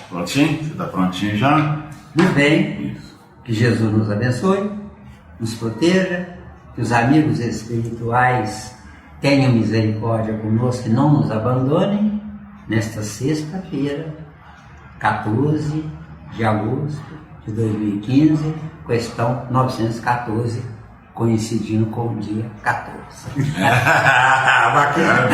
Prontinho? Você está prontinho já? Muito bem. Isso. Que Jesus nos abençoe, nos proteja, que os amigos espirituais tenham misericórdia conosco e não nos abandonem nesta sexta-feira, 14 de agosto de 2015, questão 914, coincidindo com o dia 14. Bacana,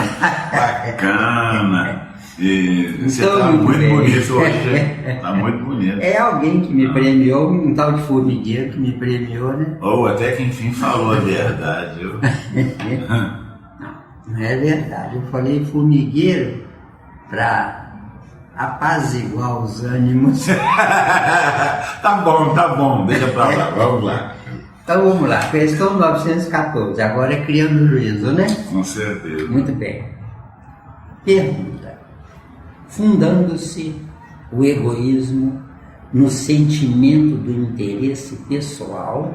bacana. E você Então, está muito bem. bonito hoje, está muito bonito. É alguém que me premiou, um tal de formigueiro que me premiou, né? Ou até que enfim falou a verdade. Não é verdade. Eu falei formigueiro para apaziguar os ânimos. Tá bom, deixa pra lá, vamos lá. Então vamos lá, questão 914, agora é criando juízo, né? Com certeza. Muito bem. Pergunta: fundando-se o egoísmo no sentimento do interesse pessoal,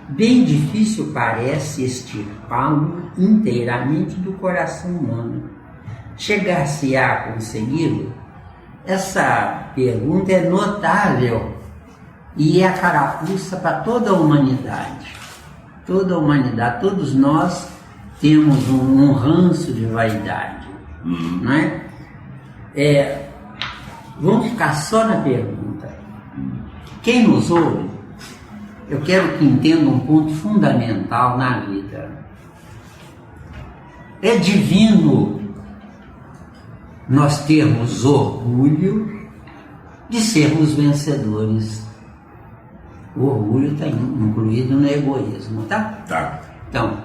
bem difícil parece extirpá-lo inteiramente do coração humano. Chegar-se-á a consegui-lo? Essa pergunta é notável e é a carapuça para toda a humanidade. Toda a humanidade, todos nós temos um ranço de vaidade, não é? Vamos ficar só na pergunta. Quem nos ouve, eu quero que entenda um ponto fundamental na vida. É divino nós termos orgulho de sermos vencedores. O orgulho está incluído no egoísmo, tá? Tá. Então,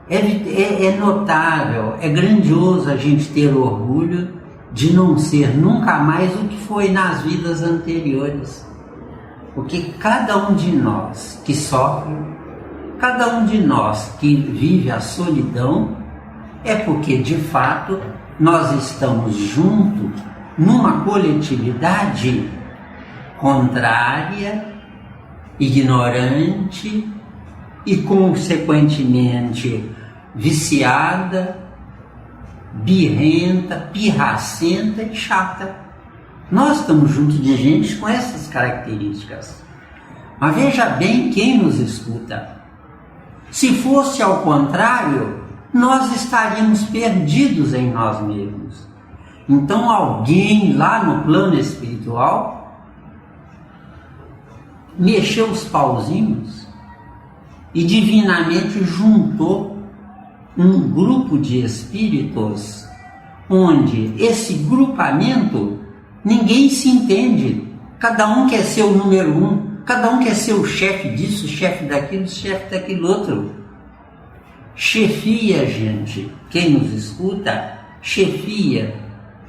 é notável, é grandioso a gente ter orgulho de não ser nunca mais o que foi nas vidas anteriores. Porque cada um de nós que sofre, cada um de nós que vive a solidão, é porque de fato nós estamos juntos numa coletividade contrária, ignorante e consequentemente viciada, birrenta, pirracenta e chata. Nós estamos juntos de gente com essas características. Mas veja bem quem nos escuta. Se fosse ao contrário, nós estaríamos perdidos em nós mesmos. Então alguém lá no plano espiritual mexeu os pauzinhos e divinamente juntou um grupo de espíritos onde esse grupamento ninguém se entende, cada um quer ser o número um, cada um quer ser o chefe disso, chefe daquilo, chefe daquilo outro. Chefia, gente, quem nos escuta, chefia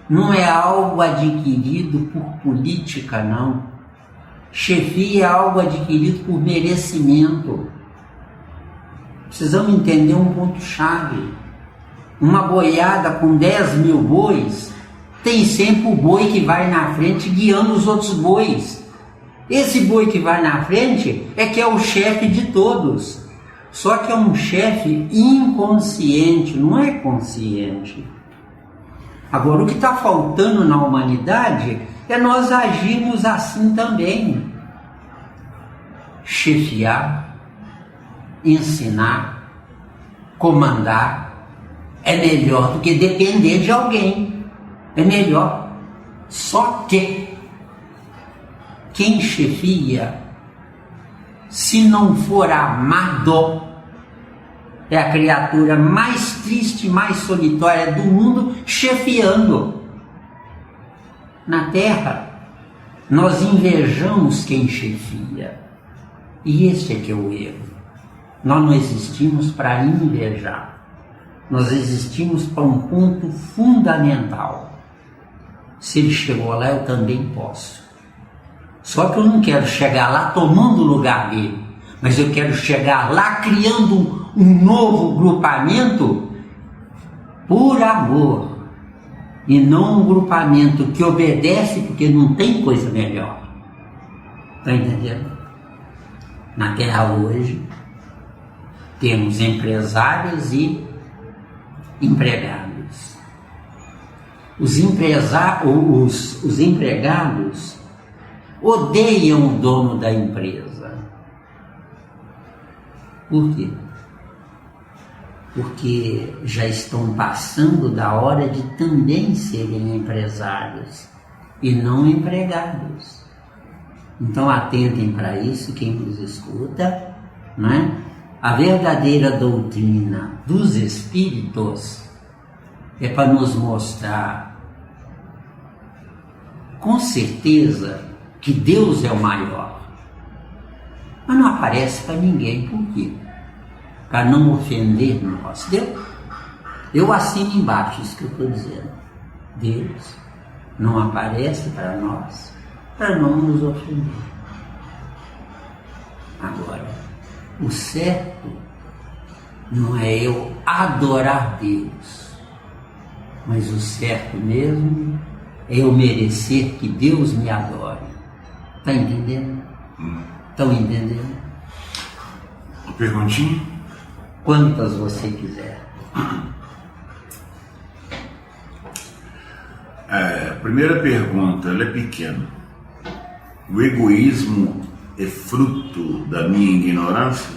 não é algo adquirido por política, não. Chefia é algo adquirido por merecimento. Precisamos entender um ponto-chave. Uma boiada com 10 mil bois, tem sempre o boi que vai na frente guiando os outros bois. Esse boi que vai na frente é que é o chefe de todos. Só que é um chefe inconsciente, não é consciente. Agora, o que está faltando na humanidade é nós agirmos assim também. Chefiar, ensinar, comandar é melhor do que depender de alguém. É melhor. Só que quem chefia, se não for amado, é a criatura mais triste, mais solitária do mundo, chefiando. Na Terra, nós invejamos quem chefia. E esse é que é o erro. Nós não existimos para invejar. Nós existimos para um ponto fundamental. Se ele chegou lá, eu também posso. Só que eu não quero chegar lá tomando o lugar dele, mas eu quero chegar lá criando um novo grupamento por amor, e não um grupamento que obedece porque não tem coisa melhor. Está entendendo? Na Terra hoje temos empresários e empregados. Os empregados odeiam o dono da empresa. Por quê? Porque já estão passando da hora de também serem empresários e não empregados. Então atentem para isso, quem nos escuta, não é? A verdadeira doutrina dos Espíritos é para nos mostrar com certeza que Deus é o maior. Mas não aparece para ninguém. Por quê? Para não ofender nós. Eu assino embaixo isso que eu estou dizendo. Deus não aparece para nós, para não nos ofender. Agora, o certo não é eu adorar Deus, mas o certo mesmo é eu merecer que Deus me adore. Está entendendo? Estão entendendo? Uma perguntinha? Quantas você quiser. Primeira pergunta, ela é pequena. O egoísmo é fruto da minha ignorância?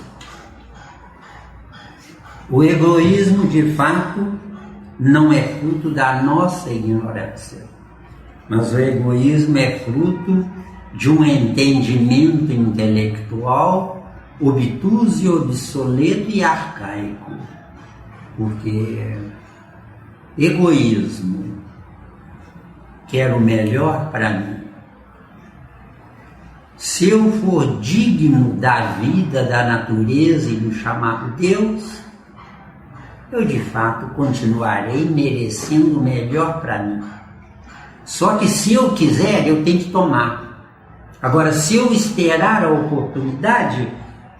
O egoísmo, de fato, não é fruto da nossa ignorância, mas o egoísmo é fruto de um entendimento intelectual obtuso e obsoleto e arcaico. Porque egoísmo, quero o melhor para mim. Se eu for digno da vida, da natureza e do chamado Deus, eu de fato continuarei merecendo o melhor para mim. Só que se eu quiser, eu tenho que tomar. Agora, se eu esperar a oportunidade,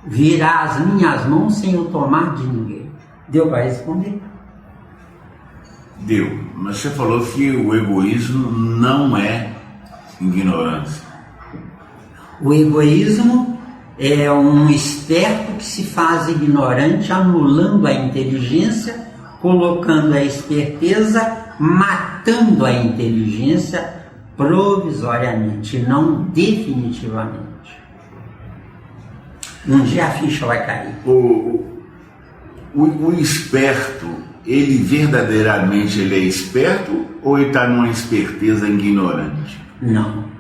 virá as minhas mãos sem eu tomar de ninguém. Deu para responder? Deu. Mas você falou que o egoísmo não é ignorância. O egoísmo é um esperto que se faz ignorante, anulando a inteligência, colocando a esperteza, matando a inteligência provisoriamente, não definitivamente. Um dia a ficha vai cair. O esperto, ele verdadeiramente ele é esperto ou ele está numa esperteza ignorante? Não.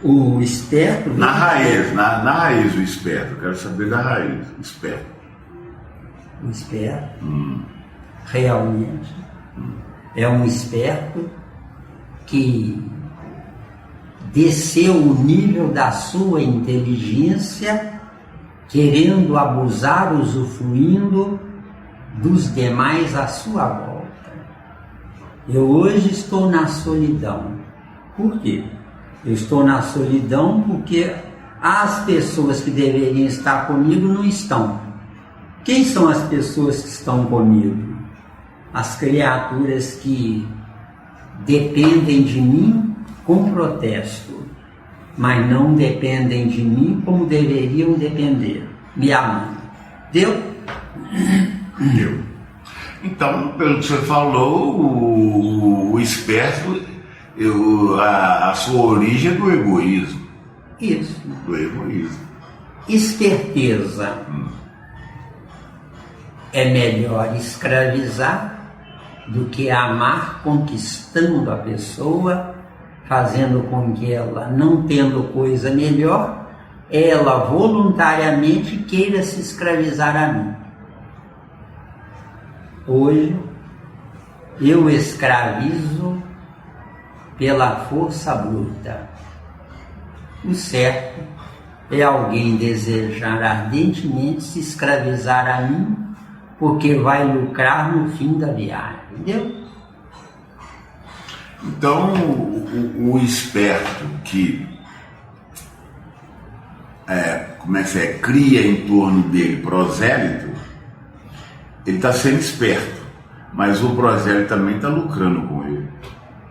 O esperto... Na raiz o esperto. Eu quero saber da raiz, o esperto. O esperto, realmente, é um esperto que desceu o nível da sua inteligência, querendo abusar, usufruindo dos demais à sua volta. Eu hoje estou na solidão. Por quê? Eu estou na solidão porque as pessoas que deveriam estar comigo não estão. Quem são as pessoas que estão comigo? As criaturas que dependem de mim com protesto, mas não dependem de mim como deveriam depender, me amando. Deu? Deu. Então, pelo que você falou, o esperto, a sua origem é do egoísmo. Isso. Do egoísmo. Esperteza. É melhor escravizar do que amar, conquistando a pessoa, fazendo com que ela, não tendo coisa melhor, ela voluntariamente queira se escravizar a mim. Hoje, eu escravizo pela força bruta. O certo é alguém desejar ardentemente se escravizar a mim, porque vai lucrar no fim da viagem, entendeu? Então, o esperto que cria em torno dele prosélito, ele está sendo esperto, mas o prosélito também está lucrando com ele.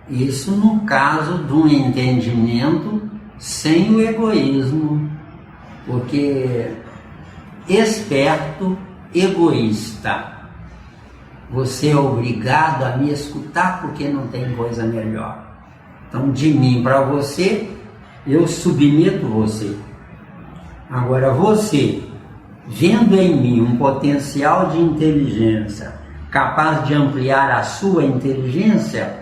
Isso no caso de um entendimento sem o egoísmo, porque esperto, egoísta, você é obrigado a me escutar porque não tem coisa melhor. Então, de mim para você, eu submeto você. Agora, você, vendo em mim um potencial de inteligência capaz de ampliar a sua inteligência,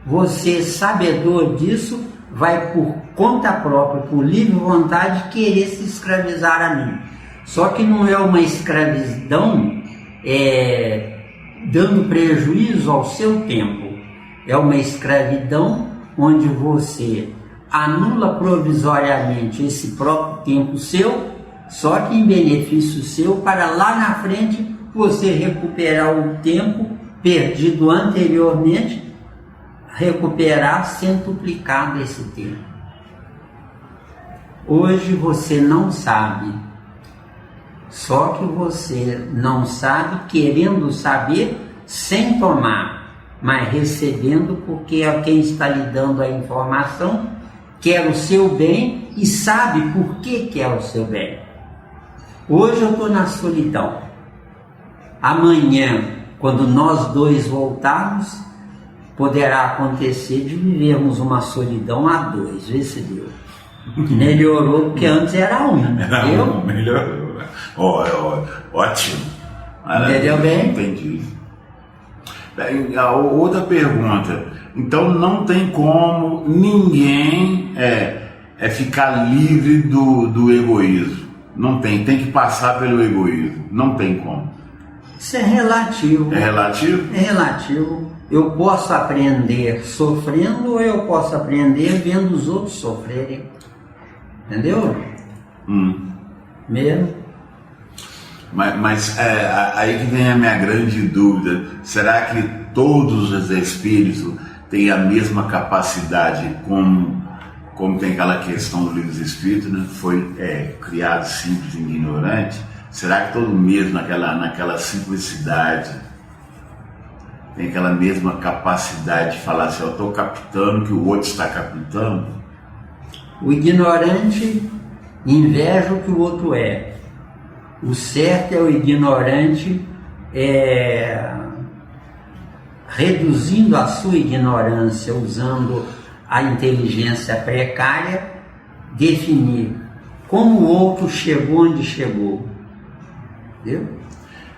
você, sabedor disso, vai por conta própria, por livre vontade, querer se escravizar a mim. Só que não é uma escravidão dando prejuízo ao seu tempo. É uma escravidão onde você anula provisoriamente esse próprio tempo seu, só que em benefício seu, para lá na frente você recuperar o tempo perdido anteriormente, recuperar centuplicado esse tempo. Hoje você não sabe, só que você não sabe querendo saber sem tomar, mas recebendo porque é quem está lhe dando a informação quer o seu bem e sabe por que quer o seu bem. Hoje eu estou na solidão. Amanhã, quando nós dois voltarmos, poderá acontecer de vivermos uma solidão a dois. Vê se deu. Melhorou, porque antes era um. Era um, melhorou. Ótimo. Entendeu bem? Entendi. A outra pergunta. Então não tem como ninguém ficar livre do egoísmo. Não tem que passar pelo egoísmo. Não tem como. Isso é relativo. É relativo? É relativo. Eu posso aprender sofrendo ou eu posso aprender vendo os outros sofrerem. Entendeu? Mesmo? Mas aí que vem a minha grande dúvida. Será que todos os espíritos têm a mesma capacidade como tem aquela questão do livro dos espíritos, né? Foi criado simples e ignorante? Será que todo mesmo naquela simplicidade tem aquela mesma capacidade de falar assim, eu estou captando o que o outro está captando? O ignorante inveja o que o outro é. O certo é o ignorante reduzindo a sua ignorância, usando a inteligência precária, definir como o outro chegou onde chegou. Entendeu?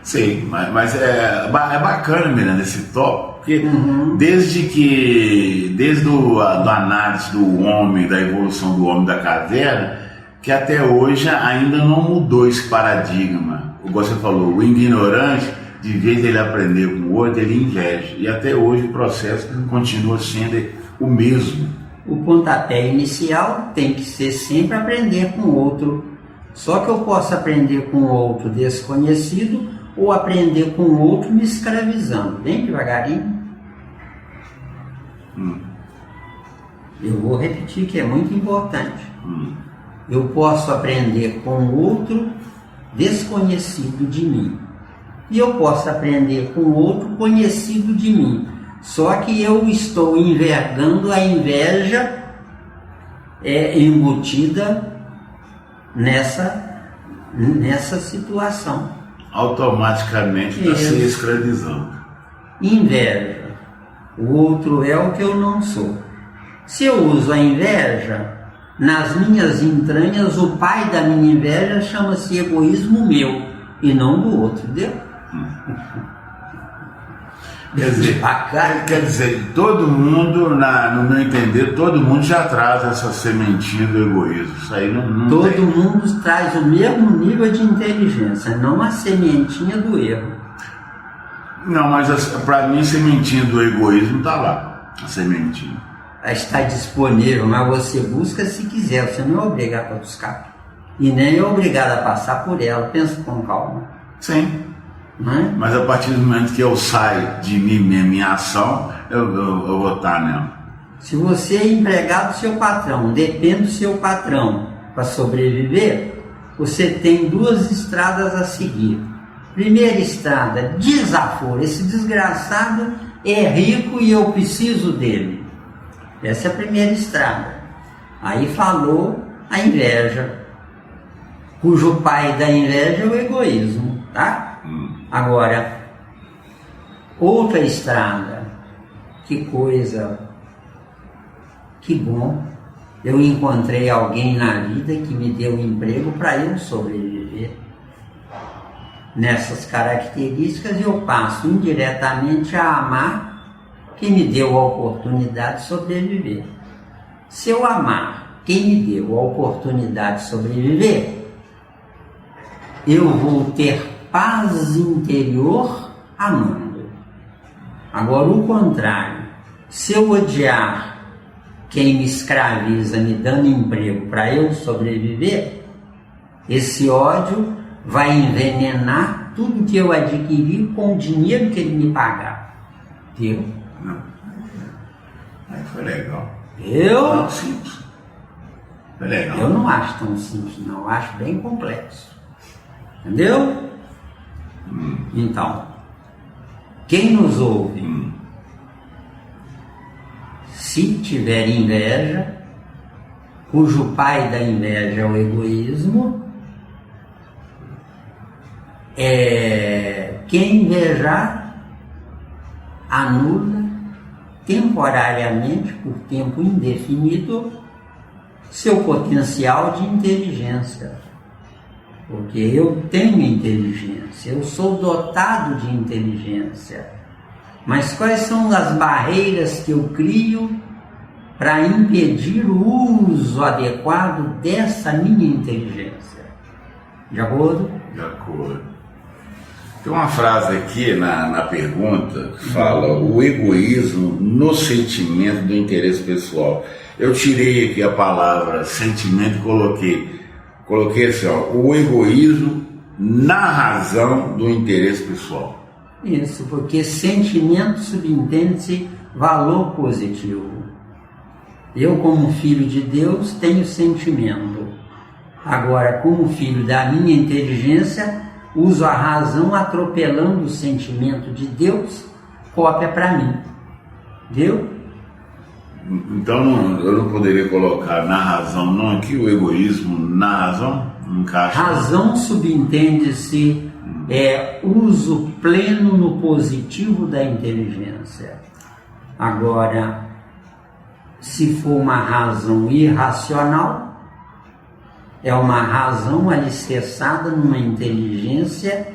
Sim, mas é bacana, Miranda, esse tópico, porque desde a análise do homem, da evolução do homem da caverna, que até hoje ainda não mudou esse paradigma. Como você falou, o ignorante, de vez de ele aprender com o outro, ele inveja. E até hoje o processo continua sendo o mesmo. O pontapé inicial tem que ser sempre aprender com o outro. Só que eu posso aprender com o outro desconhecido ou aprender com o outro me escravizando. Bem devagarinho. Eu vou repetir que é muito importante. Eu posso aprender com o outro desconhecido de mim. E eu posso aprender com o outro conhecido de mim. Só que eu estou envergando a inveja embutida nessa situação. Automaticamente está se escravizando. Inveja. O outro é o que eu não sou. Se eu uso a inveja, nas minhas entranhas, o pai da minha inveja chama-se egoísmo meu e não do outro, entendeu? Quer dizer, todo mundo, no meu entender, todo mundo já traz essa sementinha do egoísmo. Isso aí não todo tem. mundo traz o mesmo nível de inteligência, não a sementinha do erro. Não, mas para mim a sementinha do egoísmo está lá, a sementinha. Está disponível, mas você busca se quiser, você não é obrigado a buscar. E nem é obrigado a passar por ela, pensa com calma. Sim. Né? Mas a partir do momento que eu saio de mim mesmo, minha ação, eu vou estar nela. Se você é empregado do seu patrão, depende do seu patrão para sobreviver, você tem duas estradas a seguir. Primeira estrada, desaforo. Esse desgraçado é rico e eu preciso dele. Essa é a primeira estrada. Aí falou a inveja, cujo pai da inveja é o egoísmo, tá? Agora, outra estrada. Que coisa, que bom. Eu encontrei alguém na vida que me deu um emprego para eu sobreviver. Nessas características eu passo indiretamente a amar quem me deu a oportunidade de sobreviver. Se eu amar quem me deu a oportunidade de sobreviver, eu vou ter paz interior amando. Agora, o contrário, se eu odiar quem me escraviza me dando emprego para eu sobreviver, esse ódio vai envenenar tudo que eu adquiri com o dinheiro que ele me pagar. Viu? Não. Aí foi legal. Eu? Simples. Foi legal. Eu não acho tão simples, não. Eu acho bem complexo. Entendeu? Então, quem nos ouve, se tiver inveja, cujo pai da inveja é o egoísmo, quem invejar anula temporariamente, por tempo indefinido, seu potencial de inteligência. Porque eu tenho inteligência, eu sou dotado de inteligência. Mas quais são as barreiras que eu crio para impedir o uso adequado dessa minha inteligência? De acordo? De acordo. Tem uma frase aqui na pergunta que fala o egoísmo no sentimento do interesse pessoal. Eu tirei aqui a palavra sentimento e coloquei assim, ó, o egoísmo na razão do interesse pessoal. Isso, porque sentimento subentende-se valor positivo. Eu, como filho de Deus, tenho sentimento. Agora, como filho da minha inteligência, uso a razão atropelando o sentimento de Deus, cópia para mim. Viu? Então eu não poderia colocar na razão, não aqui o egoísmo na razão? Não encaixa. Razão subentende-se uso pleno no positivo da inteligência. Agora, se for uma razão irracional, é uma razão alicerçada numa inteligência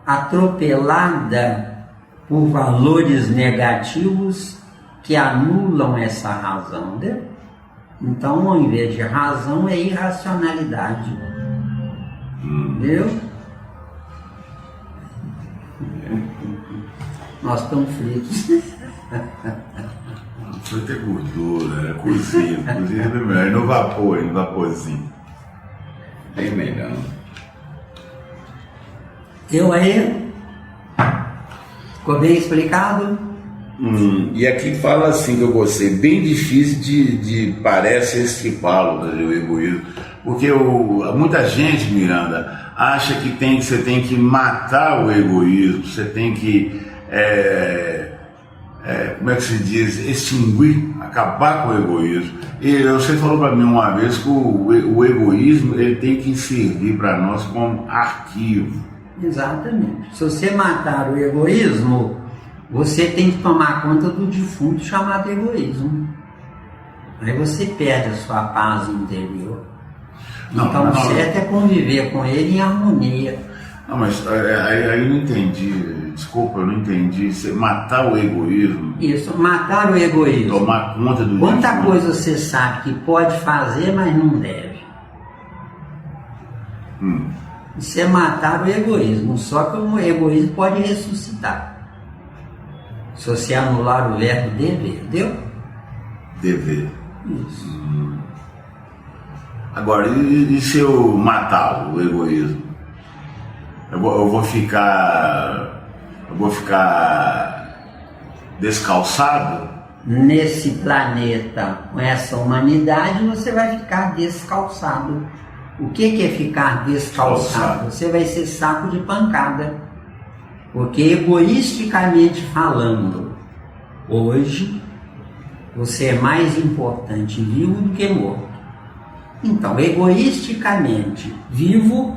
atropelada por valores negativos que anulam essa razão, né? Então, ao invés de razão, é irracionalidade. Entendeu? Nós estamos fritos. Foi ter gordura, cozido é melhor. No vaporzinho. Bem melhor. Eu aí? Ficou bem explicado? E aqui fala assim que eu gostei, bem difícil de parece estripá-lo, o egoísmo, porque muita gente, Miranda, acha que você tem que matar o egoísmo, você tem que, como é que se diz, extinguir, acabar com o egoísmo. E você falou para mim uma vez que o egoísmo ele tem que servir para nós como arquivo. Exatamente. Se você matar o egoísmo, você tem que tomar conta do defunto chamado egoísmo. Aí você perde a sua paz interior. Então o certo é conviver com ele em harmonia. Não, mas aí eu não entendi. Desculpa, eu não entendi. Você matar o egoísmo. Isso, matar o egoísmo. Tomar conta do Quanta defunto. coisa você sabe que pode fazer, mas não deve. Isso é matar o egoísmo. Só que o egoísmo pode ressuscitar. Se você anular o verbo dever, deu? Dever. Isso. Agora, e se eu matá-lo, o egoísmo? Eu vou ficar descalçado? Nesse planeta, com essa humanidade, você vai ficar descalçado. O que é ficar descalçado? Você vai ser saco de pancada. Porque egoisticamente falando, hoje você é mais importante vivo do que morto. Então, egoisticamente vivo,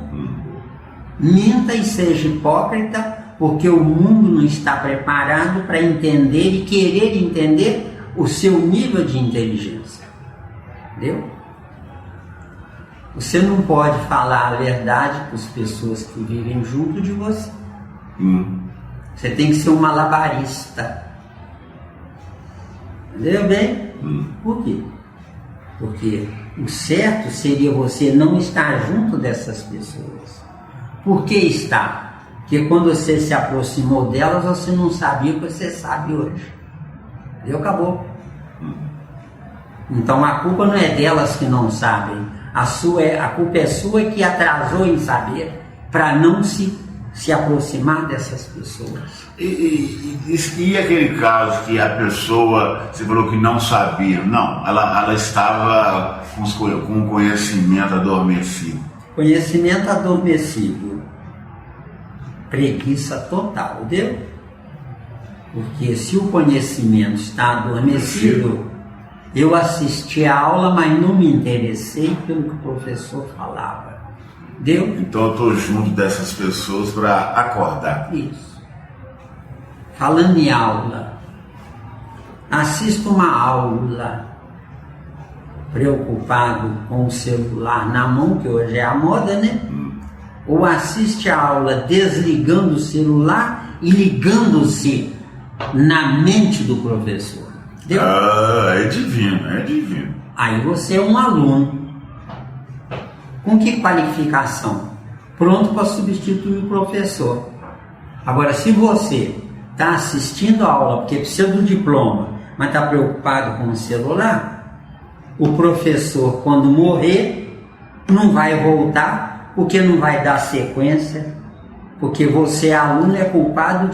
minta e seja hipócrita porque o mundo não está preparado para entender e querer entender o seu nível de inteligência. Entendeu? Você não pode falar a verdade para as pessoas que vivem junto de você. Você tem que ser um malabarista. Entendeu bem? Por quê? Porque o certo seria você não estar junto dessas pessoas. Por que está? Porque quando você se aproximou delas, você não sabia o que você sabe hoje. Entendeu? Acabou. Então a culpa não é delas que não sabem. A culpa é sua que atrasou em saber para não se aproximar dessas pessoas. E aquele caso que a pessoa, você falou que não sabia, não, ela estava com o conhecimento adormecido. Conhecimento adormecido, preguiça total, entendeu? Porque se o conhecimento está adormecido, eu assisti a aula, mas não me interessei pelo que o professor falava. Deu? Então eu estou junto dessas pessoas para acordar. Isso. Falando em aula, assista uma aula preocupado com o celular na mão, que hoje é a moda, né? Ou assiste a aula desligando o celular e ligando-se na mente do professor. Deu? É divino, é divino. Aí você é um aluno. Com que qualificação? Pronto para substituir o professor. Agora, se você está assistindo a aula porque precisa do diploma, mas está preocupado com o celular, o professor, quando morrer, não vai voltar, porque não vai dar sequência, porque você, aluno, é culpado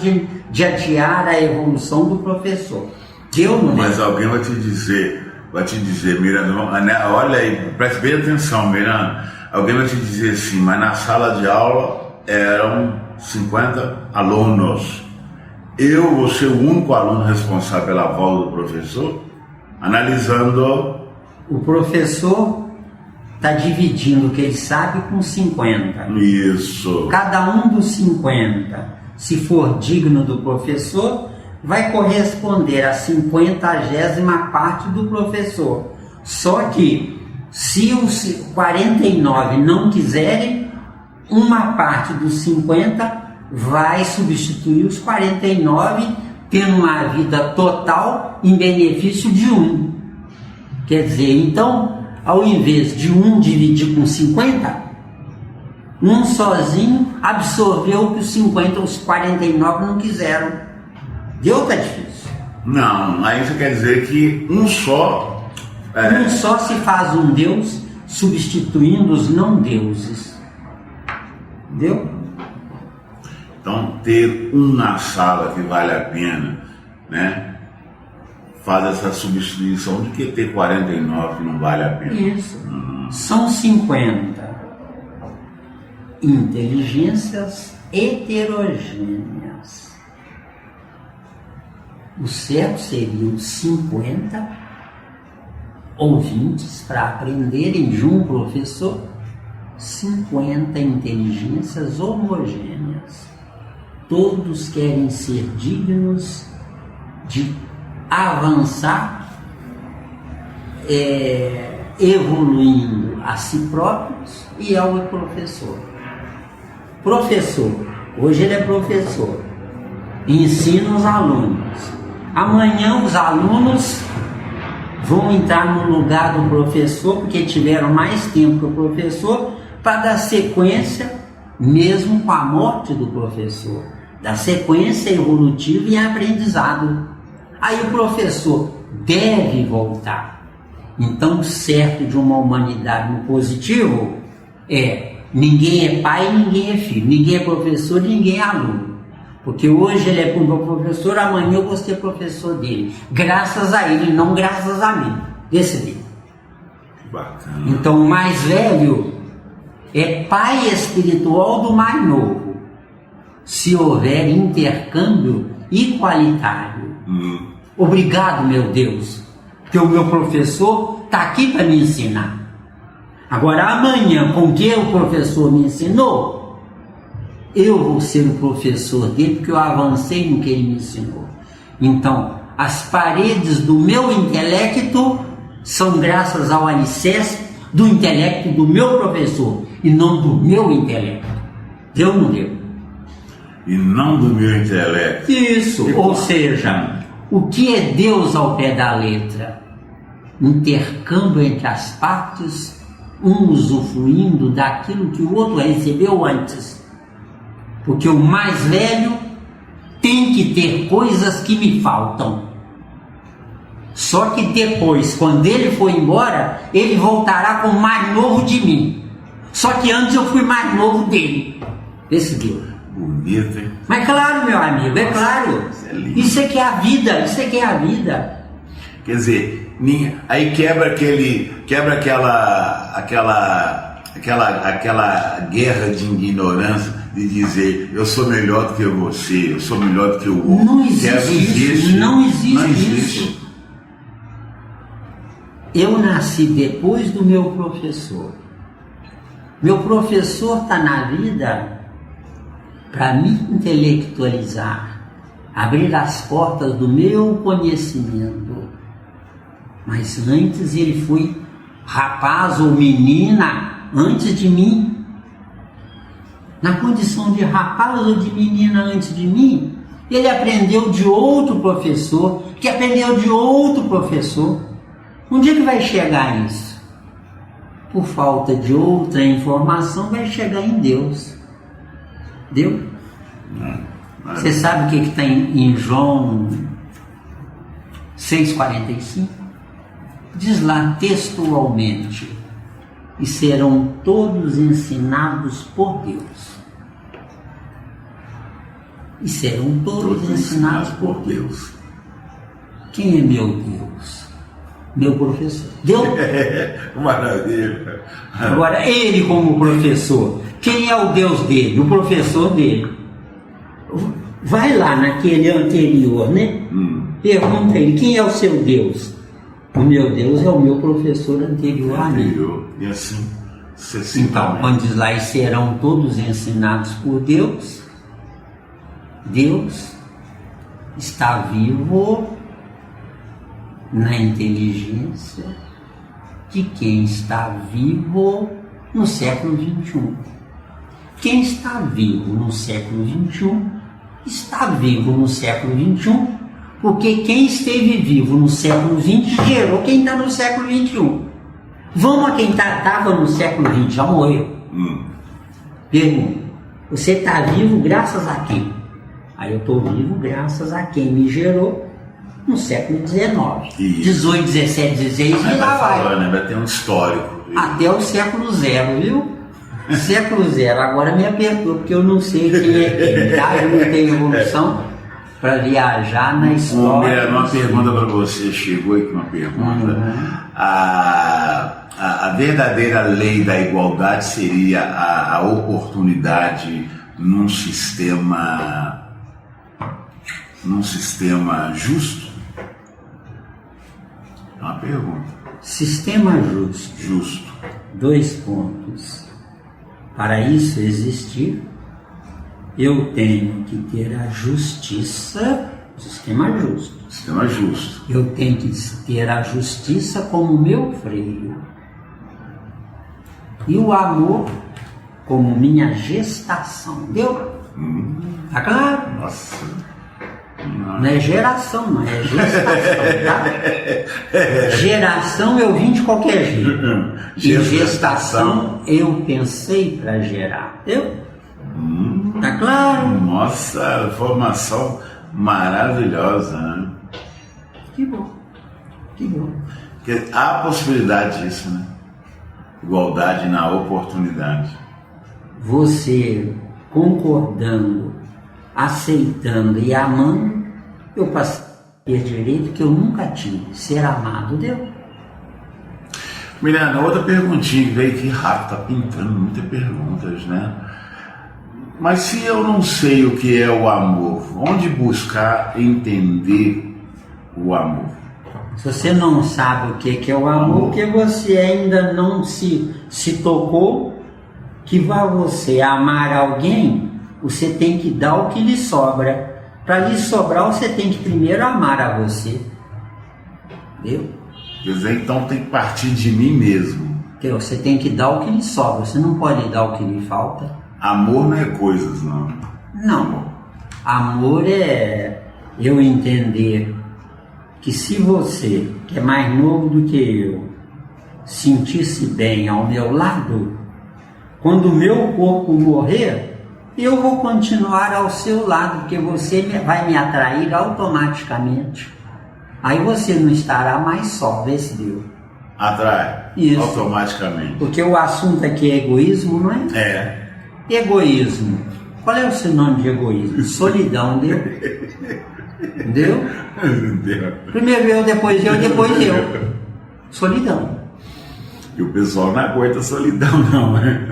de adiar a evolução do professor. Mas alguém vai te dizer, Miranda, olha aí, preste bem atenção, Miranda. Alguém vai te dizer assim, mas na sala de aula eram 50 alunos. Eu vou ser o único aluno responsável pela volta do professor, analisando. O professor está dividindo o que ele sabe com 50. Isso. Cada um dos 50, se for digno do professor, vai corresponder a 50ª parte do professor. Só que, se os 49 não quiserem, uma parte dos 50 vai substituir os 49, tendo uma vida total em benefício de um. Quer dizer, então, ao invés de um dividir com 50, um sozinho absorveu o que os 49 não quiseram. Deu, tá difícil? Não, aí você quer dizer que um só se faz um Deus, substituindo os não deuses. Entendeu? Então, ter um na sala que vale a pena, né? Faz essa substituição de que ter 49 que não vale a pena. Isso. São 50 inteligências heterogêneas. O certo seriam 50 ouvintes para aprenderem de um professor, 50 inteligências homogêneas. Todos querem ser dignos de avançar, evoluindo a si próprios e ao professor. Professor, hoje ele é professor, ensina os alunos. Amanhã os alunos vão entrar no lugar do professor, porque tiveram mais tempo que o professor, para dar sequência, mesmo com a morte do professor, dar sequência evolutiva e aprendizado. Aí o professor deve voltar. Então, o certo de uma humanidade no positivo é: ninguém é pai, ninguém é filho, ninguém é professor, ninguém é aluno. Porque hoje ele é o meu professor, amanhã eu vou ser professor dele. Graças a ele, não graças a mim. Decidido. Bacana. Então o mais velho é pai espiritual do mais novo, se houver intercâmbio igualitário. Obrigado, meu Deus, porque o meu professor está aqui para me ensinar. Agora amanhã, com o que o professor me ensinou, eu vou ser o professor dele porque eu avancei no que ele me ensinou. Então, as paredes do meu intelecto são graças ao alicerce do intelecto do meu professor e não do meu intelecto. Deu ou não deu? E não do meu intelecto. Isso, ou seja, o que é Deus ao pé da letra? Intercâmbio entre as partes, um usufruindo daquilo que o outro recebeu antes. Porque o mais velho tem que ter coisas que me faltam. Só que depois, quando ele for embora, ele voltará com o mais novo de mim. Só que antes eu fui mais novo dele. Esse Deus. Bonito, hein? Mas claro, meu amigo, é claro. Isso é que é a vida, isso é que é a vida. Quer dizer, aí quebra aquela guerra de ignorância de dizer eu sou melhor do que você, eu sou melhor do que o outro. Não existe isso, não existe isso. Eu nasci depois do meu professor. Meu professor está na vida para me intelectualizar, abrir as portas do meu conhecimento. Mas antes ele foi rapaz ou menina antes de mim. Na condição de rapaz ou de menina antes de mim, ele aprendeu de outro professor, que aprendeu de outro professor. Onde é que vai chegar isso? Por falta de outra informação, vai chegar em Deus. Deu? Você sabe o que está em João 6,45? Diz lá textualmente: e serão todos ensinados por Deus. E serão todos ensinados por Deus. Quem é meu Deus? Meu professor. Deu? Maravilha. Agora, ele como professor, quem é o Deus dele? O professor dele. Vai lá naquele anterior, né? Pergunta ele, quem é o seu Deus? O meu Deus é o meu professor anterior a mim. E assim, então, quando diz lá, e serão todos ensinados por Deus, Deus está vivo na inteligência de quem está vivo no século XXI. Quem está vivo no século XXI, está vivo no século XXI, porque quem esteve vivo no século XX gerou quem está no século XXI. Vamos a quem estava no século XX, já morreu. Pergunta, você está vivo graças a quem? Aí eu estou vivo graças a quem me gerou no século XIX. 18, 17, 16 e lá vai. Vai ter um histórico. Até o século zero, viu? Século zero. Agora me apertou, porque eu não sei quem é quem, tá? Eu não tenho evolução para viajar na história. Uma pergunta para você, chegou aqui uma pergunta. A verdadeira lei da igualdade seria a oportunidade num sistema justo? É uma pergunta. Sistema justo. Justo. 2 pontos. Para isso existir, eu tenho que ter a justiça, sistema justo. Sistema justo. Eu tenho que ter a justiça como meu freio. E o amor como minha gestação. Deu? Tá claro? Nossa. Não é geração, não é gestação, tá? Geração eu vim de qualquer jeito. E gestação eu pensei para gerar. Entendeu? Tá claro? Nossa, formação maravilhosa, né? Que bom. Que bom. Porque há a possibilidade disso, né? Igualdade na oportunidade. Você concordando, aceitando e amando, eu passei a ter direito que eu nunca tive, ser amado, deu? Miranda, outra perguntinha que veio aqui rápido, tá pintando muitas perguntas, né? Mas se eu não sei o que é o amor, onde buscar entender o amor? Se você não sabe o que é o amor, porque você ainda não se tocou que vai você amar alguém Você tem que dar o que lhe sobra. Para lhe sobrar, você tem que primeiro amar a você. Entendeu? Quer dizer, então tem que partir de mim mesmo. Entendeu? Você tem que dar o que lhe sobra. Você não pode dar o que lhe falta. Amor não é coisas, não. Não. Amor é eu entender que se você, que é mais novo do que eu, sentir-se bem ao meu lado, quando o meu corpo morrer, eu vou continuar ao seu lado, porque você vai me atrair automaticamente. Aí você não estará mais só, vê se deu. Atrai. Isso. Automaticamente. Porque o assunto aqui é egoísmo, não é? É. Egoísmo. Qual é o sinônimo de egoísmo? Solidão, deu? Entendeu? Primeiro eu, depois eu, depois eu. Solidão. E o pessoal não aguenta solidão, não, né?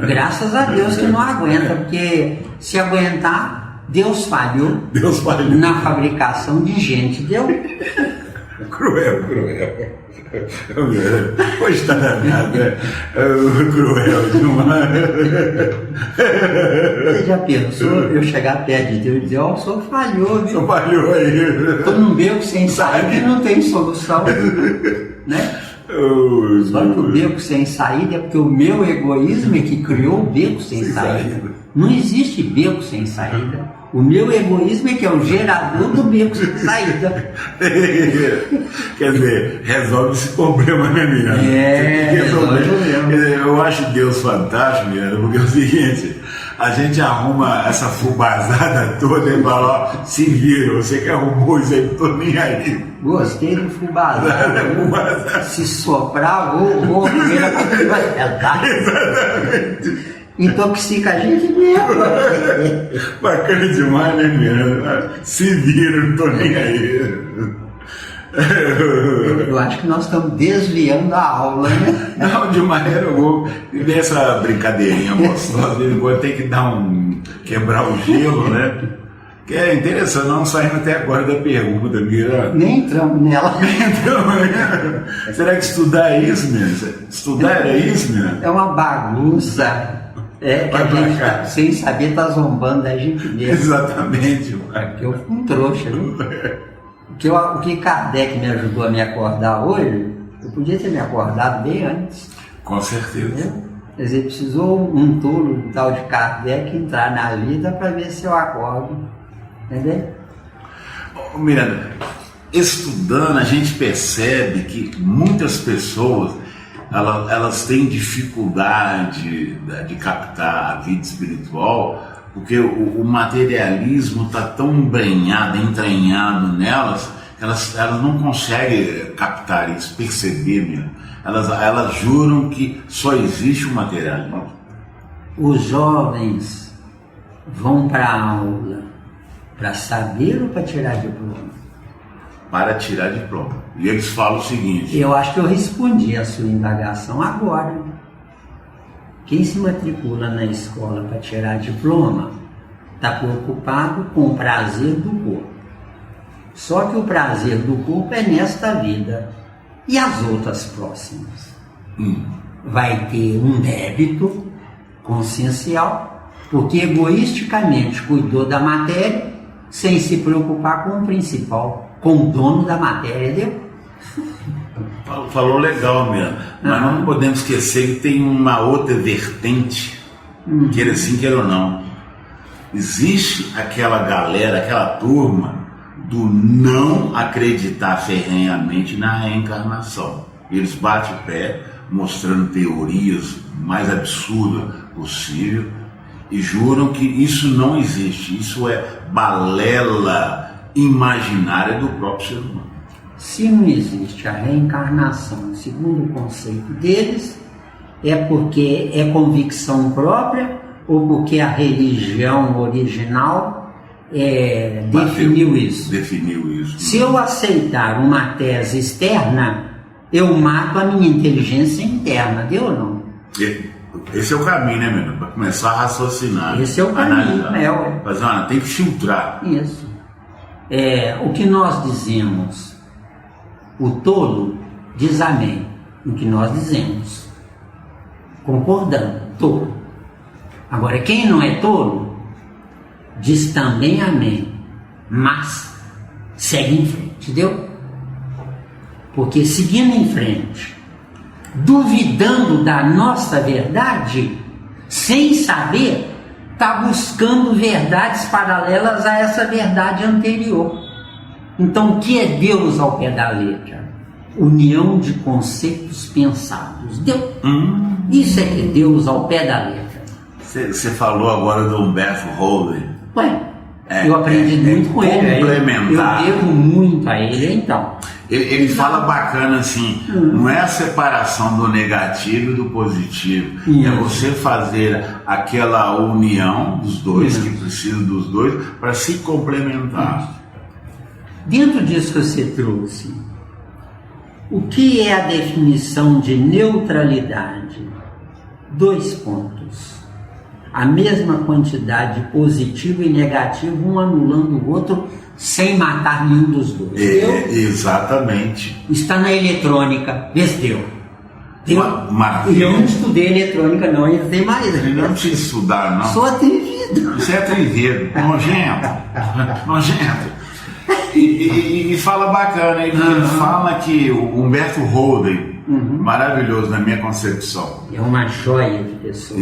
Graças a Deus que não aguenta, porque se aguentar, Deus falhou. Deus falhou. Na fabricação de gente, deu? Cruel. Hoje está danado, né? Cruel demais. Você já pensou eu chegar perto de Deus e dizer, ó, o senhor falhou, viu? Só falhou aí. Estou num beco sem saída e não tem solução, né? Só que o beco sem saída é porque o meu egoísmo é que criou o beco sem saída. Não existe beco sem saída. O meu egoísmo é que é o gerador do beco sem saída. Quer dizer, resolve esse problema, né, Miranda? Resolve o problema. Eu acho Deus fantástico, Miranda, porque é o seguinte, a gente arruma essa fubazada toda e fala, ó, se vira, você que arrumou isso aí, não tô nem aí. Gostei do fubazada. Se soprar, vou comer a coisa vai pegar. Exatamente. Intoxica a gente mesmo. Bacana demais, né, Miranda? Se vira, não tô nem aí. Eu acho que nós estamos desviando a aula, né? Não, de maneira alguma. E nessa brincadeirinha gostosa, vou ter que quebrar o gelo, né? Que é interessante, não saímos até agora da pergunta, Miranda. Nem entramos nela. Então, será que estudar é isso, Miranda? Estudar é isso, Miranda? É uma bagunça. Que a gente, sem saber, está zombando da gente mesmo. Exatamente. Porque eu fui um trouxa, viu? O que Kardec me ajudou a me acordar hoje, eu podia ter me acordado bem antes. Com certeza. Entendeu? Quer dizer, precisou um tolo tal de Kardec entrar na vida para ver se eu acordo. Entendeu? Miranda, estudando a gente percebe que muitas pessoas elas têm dificuldade de captar a vida espiritual, porque o materialismo está tão entranhado nelas, que elas não conseguem captar isso, perceber mesmo. Elas juram que só existe o materialismo. Os jovens vão para a aula para saber ou para tirar diploma? Para tirar diploma. E eles falam o seguinte... Eu acho que eu respondi a sua indagação agora. Quem se matricula na escola para tirar diploma está preocupado com o prazer do corpo. Só que o prazer do corpo é nesta vida. E as outras próximas? Vai ter um débito consciencial, porque egoisticamente cuidou da matéria sem se preocupar com o principal, com o dono da matéria, entendeu? Falou legal mesmo, mas não podemos esquecer que tem uma outra vertente, queira sim, queira ou não. Existe aquela galera, aquela turma do não acreditar ferrenhamente na reencarnação. Eles batem o pé, mostrando teorias mais absurdas possível e juram que isso não existe, isso é balela imaginária do próprio ser humano. Se não existe a reencarnação, segundo o conceito deles, é porque é convicção própria ou porque a religião original definiu isso? Definiu isso. Se eu aceitar uma tese externa, eu mato a minha inteligência interna, deu ou não? Esse é o caminho, né, menino? Para começar a raciocinar. Esse é o caminho, Mas, tem que filtrar. Isso. O que nós dizemos, o tolo diz amém no que nós dizemos, concordando, tolo. Agora, quem não é tolo, diz também amém, mas segue em frente, entendeu? Porque seguindo em frente, duvidando da nossa verdade, sem saber, está buscando verdades paralelas a essa verdade anterior. Então, o que é Deus ao pé da letra? União de conceitos pensados. Deu? Isso é que é Deus ao pé da letra. Você falou agora do Humberto Holden. Ué, eu aprendi muito com ele. Complementar. Eu devo muito a ele, então. Ele fala bacana assim, não é a separação do negativo e do positivo, é você fazer aquela união dos dois, que precisa dos dois, para se complementar. Dentro disso que você trouxe, o que é a definição de neutralidade? 2 pontos. A mesma quantidade de positivo e negativo, um anulando o outro, sem matar nenhum dos dois. Exatamente. Está na eletrônica. Vê se deu. Maravilha. Eu não estudei eletrônica, não, ainda tem mais. Ele não precisa estudar, não. Sou atrevido. Você é atrevido, nojento. Nojento. E fala bacana, ele fala que o Humberto Holden, maravilhoso na minha concepção. É uma joia de pessoa.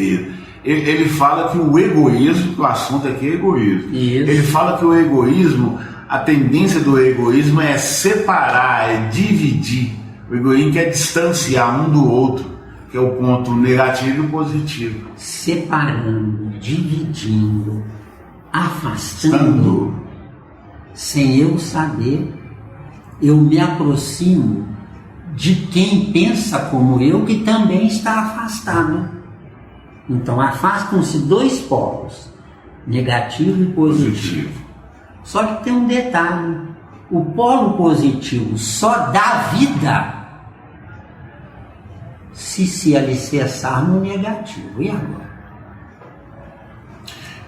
Ele fala que o egoísmo, o assunto aqui é egoísmo. Isso. Ele fala que o egoísmo, a tendência do egoísmo é separar, é dividir. O egoísmo quer distanciar um do outro, que é o ponto negativo e o positivo. Separando, dividindo, afastando, sem eu saber, eu me aproximo de quem pensa como eu, que também está afastado. Então afastam-se 2 polos, negativo e positivo. Só que tem um detalhe: o polo positivo só dá vida se alicerçar no negativo. E agora?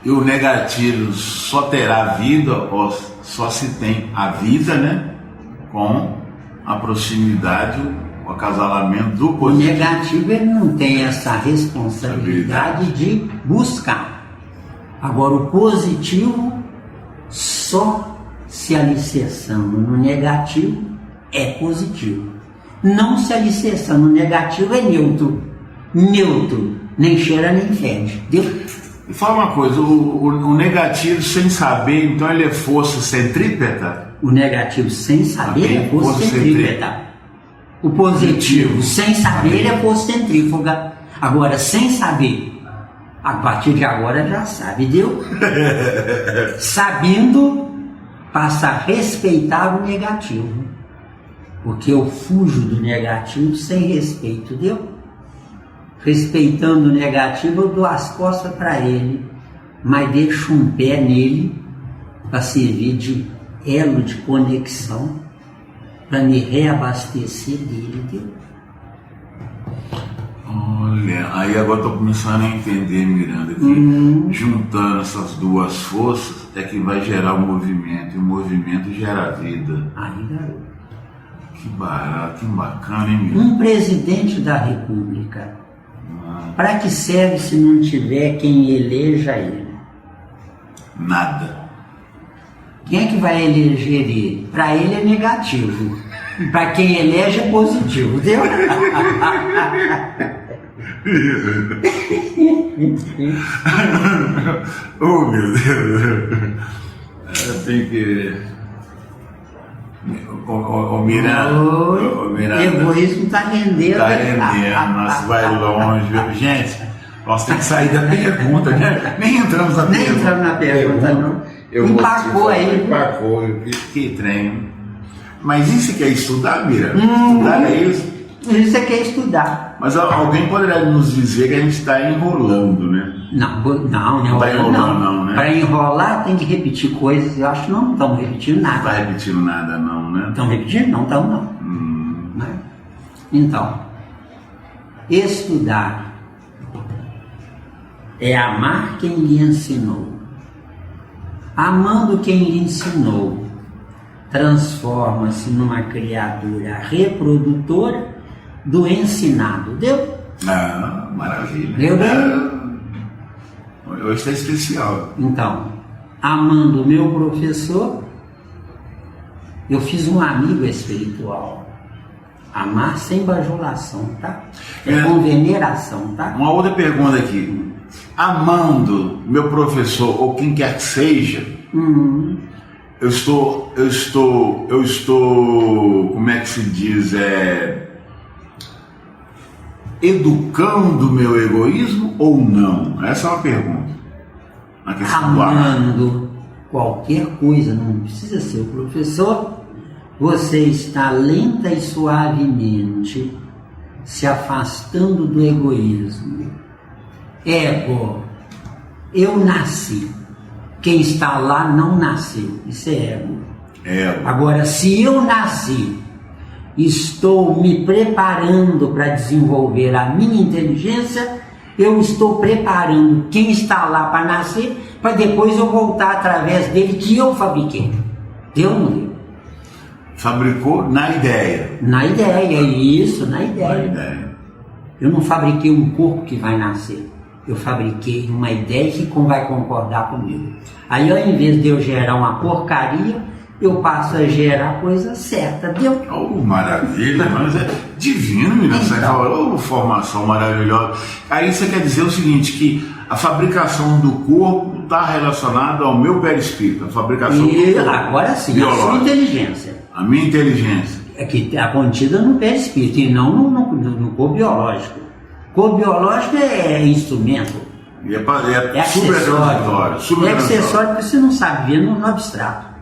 E o negativo só terá vida, ou só se tem a vida, né? Com a proximidade, o acasalamento do positivo. O negativo, ele não tem essa responsabilidade de buscar. Agora, o positivo, só se alicerçando no negativo, é positivo. Não se alicerçando no negativo, é neutro. Neutro, nem cheira nem fede. Deu? E fala uma coisa, o negativo sem saber, então ele é força centrípeta? O negativo sem saber é força centrípeta. O positivo sem saber é força centrífuga. Agora, sem saber, a partir de agora já sabe, deu? Sabendo, passa a respeitar o negativo. Porque eu fujo do negativo sem respeito, deu? Respeitando o negativo, eu dou as costas para ele, mas deixo um pé nele para servir de elo de conexão, para me reabastecer dele. Deu? Olha, aí agora estou começando a entender, Miranda, que juntando essas 2 forças é que vai gerar o movimento, e o movimento gera a vida. Aí, garoto. Que barato, que bacana, hein, Miranda? Um presidente da República, para que serve se não tiver quem eleja ele? Nada. Quem é que vai eleger ele? Para ele é negativo. Para quem elege é positivo, deu? Oh, meu Deus. Eu tenho que... Miranda, egoísmo está rendendo. Está rendendo, nós vai longe. Gente, nós temos que sair da pergunta, né? Nem entramos na pergunta. Nem entramos na pergunta, não. Empacou aí. Empacou, que trem. Mas isso que é estudar, Mira? Estudar é isso? Isso é que é estudar. Mas alguém poderia nos dizer que a gente está enrolando, né? Não vai enrolando, não, né? Para enrolar tem que repetir coisas. Eu acho que não estamos repetindo nada. Não vai repetindo nada, não, né? Estão repetindo? Não estão, não. Né? Então, estudar é amar quem lhe ensinou. Amando quem lhe ensinou, transforma-se numa criatura reprodutora do ensinado. Deu? Maravilha. Deu bem? Hoje está especial. Então, amando o meu professor, eu fiz um amigo espiritual. Amar sem bajulação, tá? Com veneração, tá? Uma outra pergunta aqui. Amando meu professor ou quem quer que seja, eu estou, como é que se diz, educando o meu egoísmo ou não? Essa é uma pergunta. Na questão do amar. Amando qualquer coisa, não precisa ser o professor, você está lenta e suavemente se afastando do egoísmo. Ego, eu nasci. Quem está lá não nasceu. Isso é ego. Agora, se eu nasci, estou me preparando para desenvolver a minha inteligência, eu estou preparando quem está lá para nascer, para depois eu voltar através dele que eu fabriquei. Deu ou não deu? Fabricou na ideia. Na ideia, isso, na ideia. Eu não fabriquei um corpo que vai nascer. Eu fabriquei uma ideia que vai concordar comigo. Aí, ao invés de eu gerar uma porcaria, eu passo a gerar a coisa certa. Deu? Oh, maravilha, mas é divino, menina. Então. Oh, formação maravilhosa. Aí você quer dizer o seguinte, que a fabricação do corpo está relacionada ao meu perispírito, a fabricação do corpo. Agora sim, biológico. A sua inteligência. A minha inteligência. É que está contida no perispírito e não no corpo biológico. O corpo biológico é instrumento. É acessório. É acessório porque você não sabe ver no abstrato.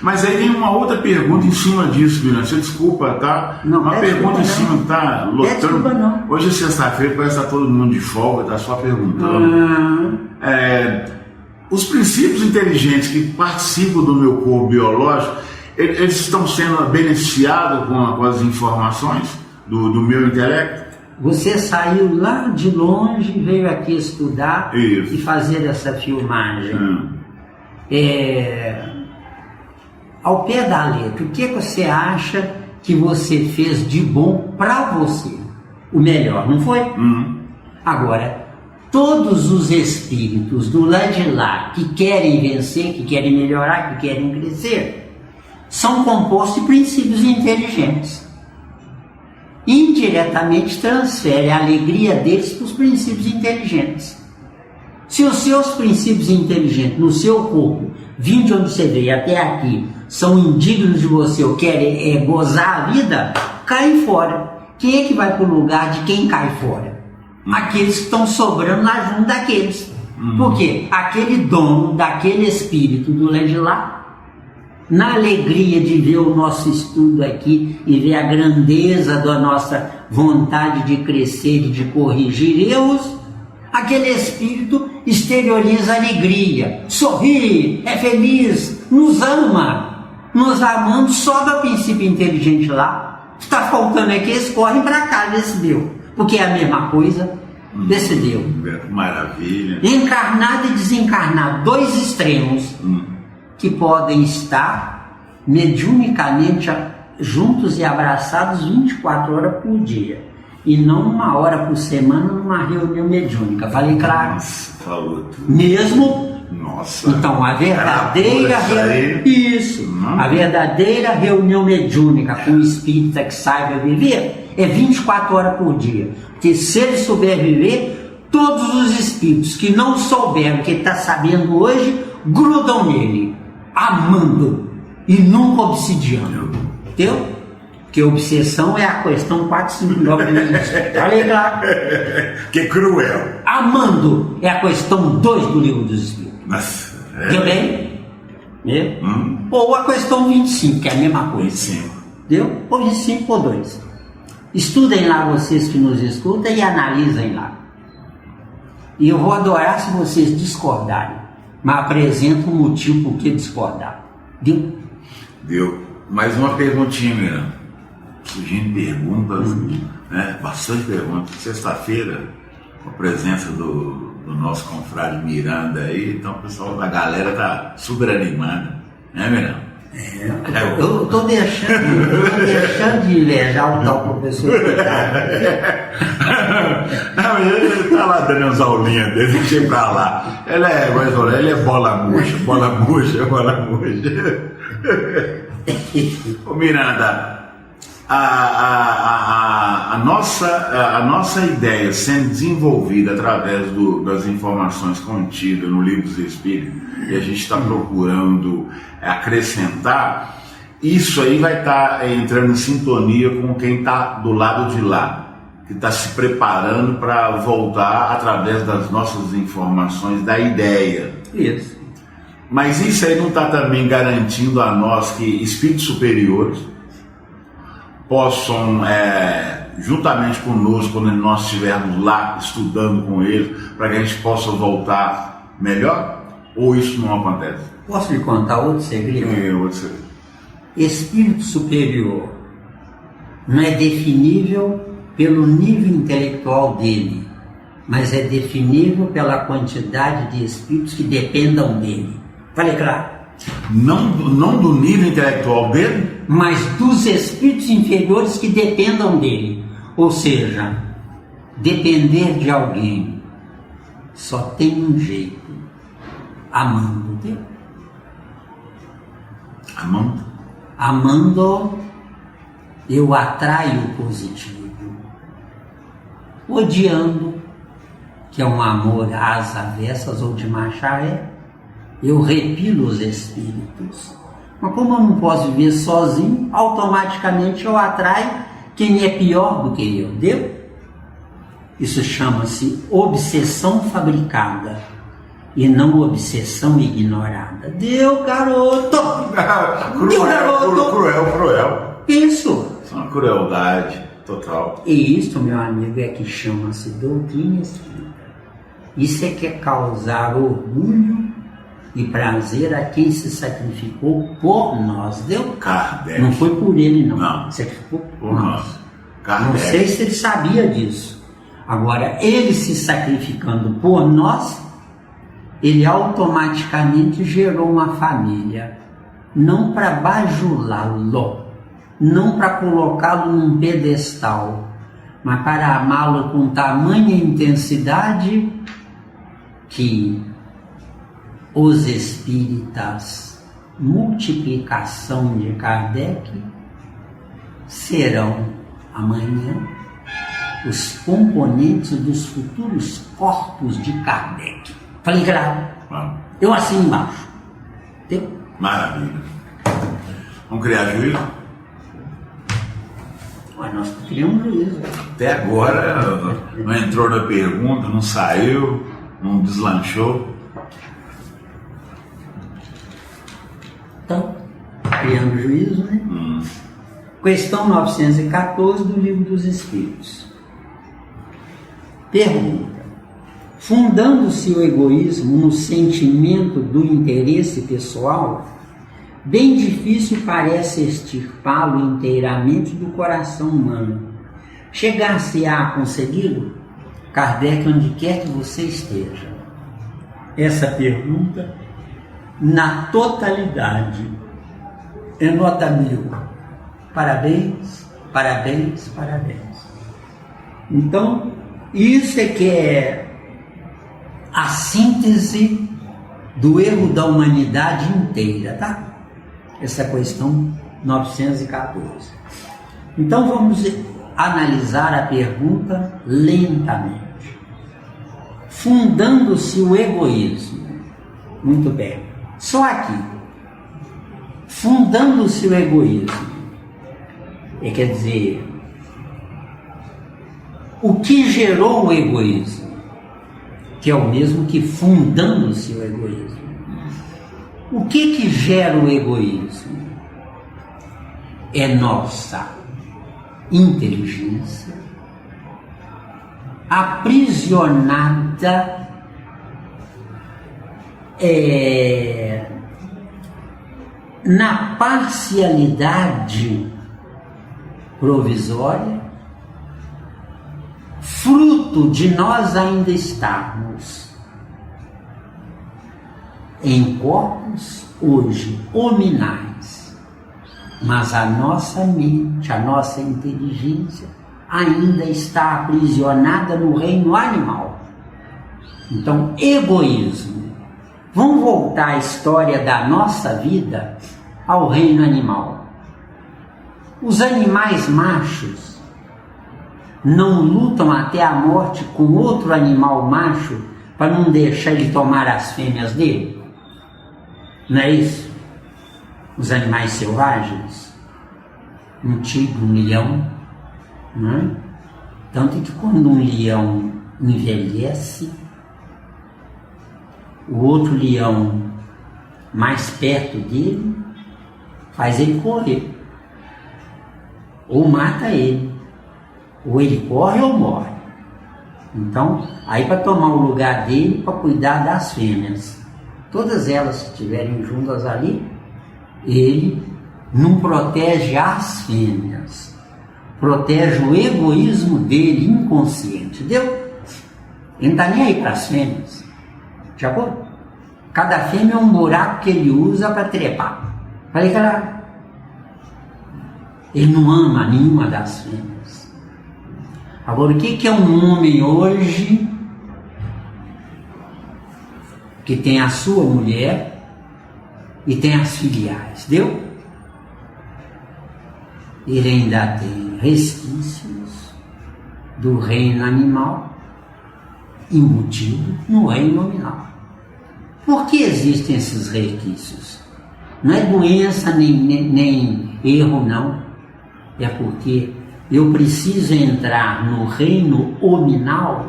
Mas aí tem uma outra pergunta em cima disso, Miranda. Você desculpa, tá? Não, uma pergunta em cima, tá lotando. Desculpa, não. Hoje é sexta-feira, parece que tá todo mundo de folga, tá só perguntando. Os princípios inteligentes que participam do meu corpo biológico, eles estão sendo beneficiados com as informações do meu intelecto? Você saiu lá de longe, veio aqui estudar e fazer essa filmagem. Ao pé da letra, o que você acha que você fez de bom para você? O melhor, não foi? Agora, todos os espíritos do lado de lá que querem vencer, que querem melhorar, que querem crescer, são compostos de princípios inteligentes. Indiretamente transfere a alegria deles para os princípios inteligentes. Se os seus princípios inteligentes no seu corpo, vindo de onde você veio até aqui, são indignos de você ou querem gozar a vida, caem fora. Quem é que vai para o lugar de quem cai fora? Aqueles que estão sobrando lá junto daqueles. Por quê? Aquele dono daquele espírito do lado de lá, na alegria de ver o nosso estudo aqui e ver a grandeza da nossa vontade de crescer e de corrigir erros, aquele espírito exterioriza alegria, sorri, é feliz, nos ama, nos amando, sobe a princípio inteligente lá. Está faltando aqui, eles correm para cá, vê se deu, porque é a mesma coisa, vê se deu. Maravilha. Encarnado e desencarnado, dois extremos que podem estar mediunicamente juntos e abraçados 24 horas por dia. E não 1 hora por semana numa reunião mediúnica. Falei claro? Nossa, falou tudo. Mesmo? Nossa. Então, a verdadeira a verdadeira reunião mediúnica com o espírita que saiba viver é 24 horas por dia. Porque se ele souber viver, todos os espíritos que não souberam o que ele está sabendo hoje, grudam nele, amando e nunca obsidiando. Entendeu? Porque obsessão é a questão 459 do livro. Olha lá. Que é cruel. Amando é a questão 2 do livro dos Espíritos. Nossa. Deu bem? Ou a questão 25, que é a mesma coisa. 25. Deu? Ou 25 ou 2. Estudem lá vocês que nos escutam e analisem lá. E eu vou adorar se vocês discordarem. Mas apresento um motivo por que discordar. Deu? Deu. Mais uma perguntinha, Miranda. Surgindo perguntas, né? Bastante perguntas. Sexta-feira, com a presença do nosso confrade Miranda aí, então o pessoal da galera tá super animada, né, Miranda? Eu tô deixando de invejar o tal professor. Não, ele tá lá dando as aulinhas dele, deixa ele pra lá. Ele é bola murcha. Ô Miranda, a nossa ideia sendo desenvolvida através das informações contidas no Livro dos Espíritos, e a gente está procurando acrescentar, isso aí vai estar entrando em sintonia com quem está do lado de lá, que está se preparando para voltar através das nossas informações da ideia. Isso. Mas isso aí não está também garantindo a nós que espíritos superiores possam, juntamente conosco, quando nós estivermos lá estudando com eles, para que a gente possa voltar melhor? Ou isso não acontece? Posso lhe contar outro segredo? Outro segredo. Espírito superior não é definível pelo nível intelectual dele, mas é definível pela quantidade de espíritos que dependam dele. Falei claro? Não do nível intelectual dele? Mas dos espíritos inferiores que dependam dele. Ou seja, depender de alguém só tem um jeito: amando Deus. Amando, eu atraio o positivo. Odiando, que é um amor às avessas ou de Macharé, eu repilo os espíritos. Mas como eu não posso viver sozinho, automaticamente eu atraio quem é pior do que eu. Deu? Isso chama-se obsessão fabricada e não obsessão ignorada. Deu, garoto! Deu, garoto! Cruel. Isso! Isso é uma crueldade total. E isso, meu amigo, é que chama-se doutrina espírita. Isso é que é causar orgulho e prazer a quem se sacrificou por nós. Deu? Kardec. Não foi por ele, não. Não. Sacrificou Por nós. Kardec. Não sei se ele sabia disso. Agora, ele se sacrificando por nós, ele automaticamente gerou uma família. Não para bajulá-lo, não para colocá-lo num pedestal, mas para amá-lo com tamanha intensidade que os espíritas multiplicação de Kardec serão amanhã os componentes dos futuros corpos de Kardec. Falei claro? Eu assino embaixo. Entendeu? Maravilha. Vamos criar juízo? Mas nós criamos juízo. Até agora não entrou na pergunta, não saiu, não deslanchou. Então, criando juízo, né? Questão 914 do Livro dos Espíritos. Pergunta: fundando-se o egoísmo no sentimento do interesse pessoal, bem difícil parece extirpá-lo inteiramente do coração humano. Chegar-se-á a consegui-lo? Kardec, onde quer que você esteja. Essa pergunta, na totalidade, é nota 1000. Parabéns, parabéns, parabéns. Então, isso é que é a síntese do erro da humanidade inteira, tá? Essa é a questão 914. Então vamos analisar a pergunta lentamente. Fundando-se o egoísmo. Muito bem. Só aqui. Fundando-se o egoísmo. Quer dizer, o que gerou o egoísmo? Que é o mesmo que fundando-se o egoísmo. O que gera o egoísmo? É nossa inteligência aprisionada na parcialidade provisória, fruto de nós ainda estarmos em corpos hoje hominais, mas a nossa mente, a nossa inteligência ainda está aprisionada no reino animal. Então, egoísmo. Vamos voltar à história da nossa vida ao reino animal. Os animais machos não lutam até a morte com outro animal macho para não deixar ele tomar as fêmeas dele? Não é isso? Os animais selvagens, um tigre, um leão, não é? Tanto que quando um leão envelhece, o outro leão mais perto dele faz ele correr, ou mata ele, ou ele corre ou morre. Então, aí para tomar o lugar dele, para cuidar das fêmeas, todas elas que estiverem juntas ali, ele não protege as fêmeas, protege o egoísmo dele inconsciente, entendeu? Ele não está nem aí para as fêmeas. De acordo? Cada fêmea é um buraco que ele usa para trepar. Falei, cara, ele não ama nenhuma das fêmeas. Agora, o que é um homem hoje que tem a sua mulher e tem as filiais, deu? Ele ainda tem resquícios do reino animal embutido no reino nominal. Por que existem esses resquícios? Não é doença nem erro, não. É porque eu preciso entrar no reino nominal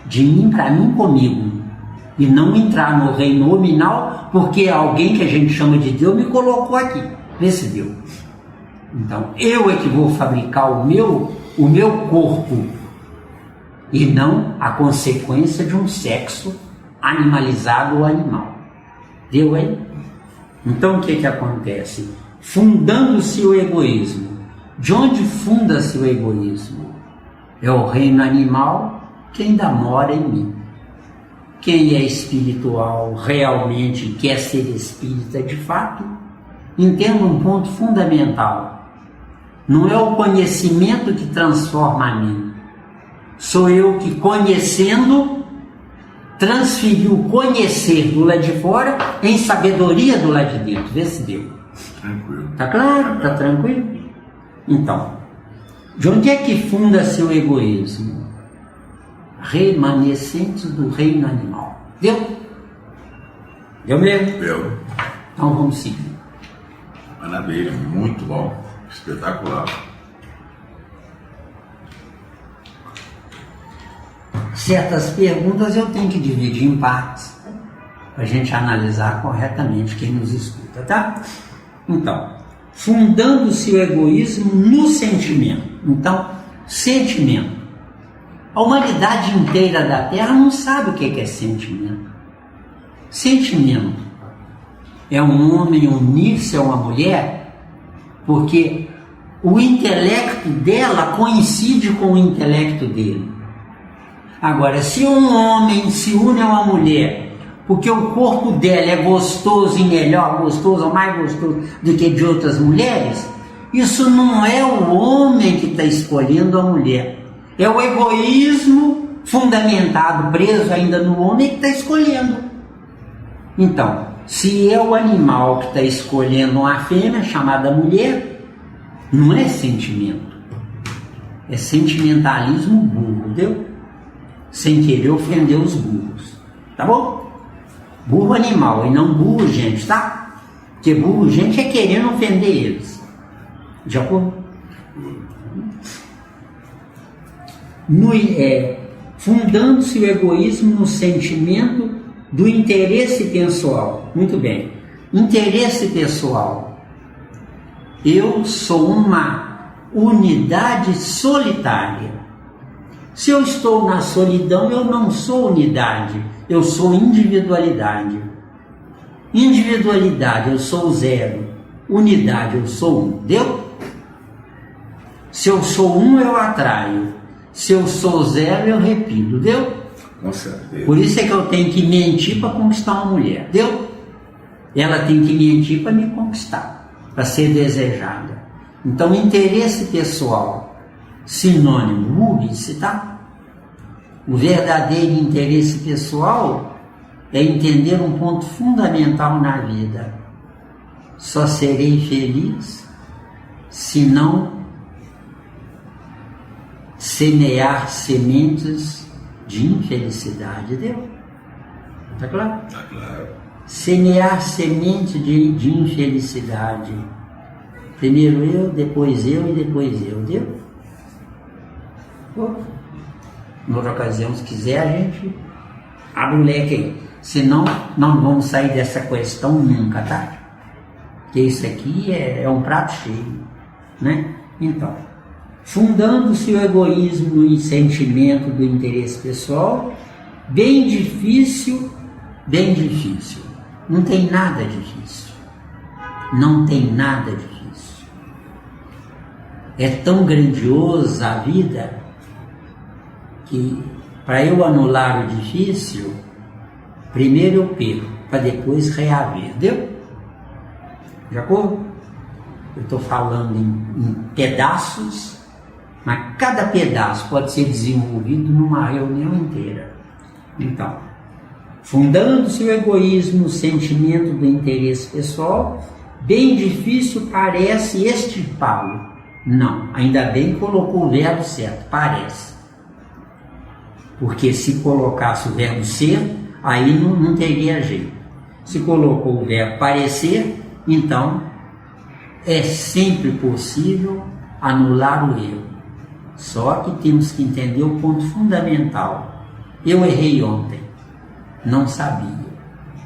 de mim para mim comigo, e não entrar no reino nominal porque alguém que a gente chama de Deus me colocou aqui. Vê se deu. Então, eu é que vou fabricar o meu corpo, e não a consequência de um sexo animalizado ou animal. Deu aí? Então, o que acontece? Fundando-se o egoísmo. De onde funda-se o egoísmo? É o reino animal que ainda mora em mim. Quem é espiritual realmente quer ser espírita de fato, entenda um ponto fundamental. Não é o conhecimento que transforma a mim. Sou eu que, conhecendo, transferi o conhecer do lado de fora em sabedoria do lado de dentro. Vê se deu. Tranquilo. Tá claro? Tá tranquilo? Então, de onde é que funda-se o egoísmo? Remanescentes do reino animal. Deu? Deu mesmo? Deu. Então vamos seguir. Maravilha, muito bom. Espetacular. Certas perguntas eu tenho que dividir em partes para a gente analisar corretamente quem nos escuta, tá? Então, fundando-se o egoísmo no sentimento. Então, sentimento. A humanidade inteira da Terra não sabe o que é sentimento. Sentimento é um homem unir-se a uma mulher porque o intelecto dela coincide com o intelecto dele. Agora, se um homem se une a uma mulher porque o corpo dela é gostoso e melhor, gostoso ou mais gostoso do que de outras mulheres, isso não é o homem que está escolhendo a mulher. É o egoísmo fundamentado, preso ainda no homem, que está escolhendo. Então, se é o animal que está escolhendo uma fêmea chamada mulher, não é sentimento. É sentimentalismo burro, entendeu? Sem querer ofender os burros. Tá bom? Burro animal e não burro gente, tá? Porque burro gente é querendo ofender eles. De acordo? Fundando-se o egoísmo no sentimento do interesse pessoal. Muito bem. Interesse pessoal. Eu sou uma unidade solitária. Se eu estou na solidão, eu não sou unidade, eu sou individualidade. Individualidade, eu sou zero. Unidade, eu sou um. Deu? Se eu sou um, eu atraio. Se eu sou zero, eu repito. Deu? Com certeza. Por isso é que eu tenho que mentir para conquistar uma mulher. Deu? Ela tem que mentir para me conquistar, para ser desejada. Então, interesse pessoal. sinônimo, burrice, tá? O verdadeiro interesse pessoal é entender um ponto fundamental na vida. Só serei feliz se não semear sementes de infelicidade. Deu? Tá claro? Tá claro. Semear semente de infelicidade. Primeiro eu, depois eu e depois eu. Deu? Em outra ocasião, se quiser, a gente abre o leque aí. Senão, não vamos sair dessa questão nunca, tá? Porque isso aqui é um prato cheio, né? Então, fundando-se o egoísmo no sentimento do interesse pessoal, bem difícil. Não tem nada difícil. Não tem nada difícil. É tão grandiosa a vida que, para eu anular o difícil, primeiro eu perco, para depois reaver. Deu? De acordo? Eu estou falando em pedaços, mas cada pedaço pode ser desenvolvido numa reunião inteira. Então, fundando-se o egoísmo no sentimento do interesse pessoal, bem difícil parece extirpá-lo. Não, ainda bem que colocou o verbo certo, parece. Porque se colocasse o verbo ser, aí não teria jeito. Se colocou o verbo parecer, então é sempre possível anular o erro. Só que temos que entender o ponto fundamental. Eu errei ontem, não sabia.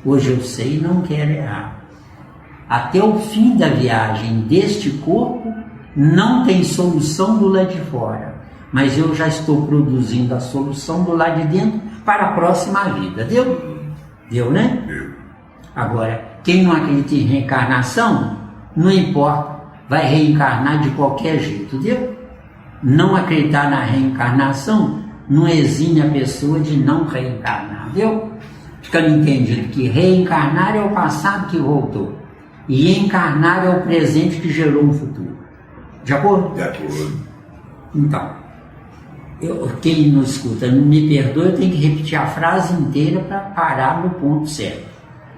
Hoje eu sei e não quero errar. Até o fim da viagem deste corpo, não tem solução do lado de fora. Mas eu já estou produzindo a solução do lado de dentro para a próxima vida. Deu? Deu, né? Deu. Agora, quem não acredita em reencarnação, não importa, vai reencarnar de qualquer jeito, deu? Não acreditar na reencarnação não exime a pessoa de não reencarnar, deu? Ficando entendido que reencarnar é o passado que voltou e encarnar é o presente que gerou um futuro. De acordo? De acordo. Então, quem nos escuta, me perdoe, eu tenho que repetir a frase inteira para parar no ponto certo.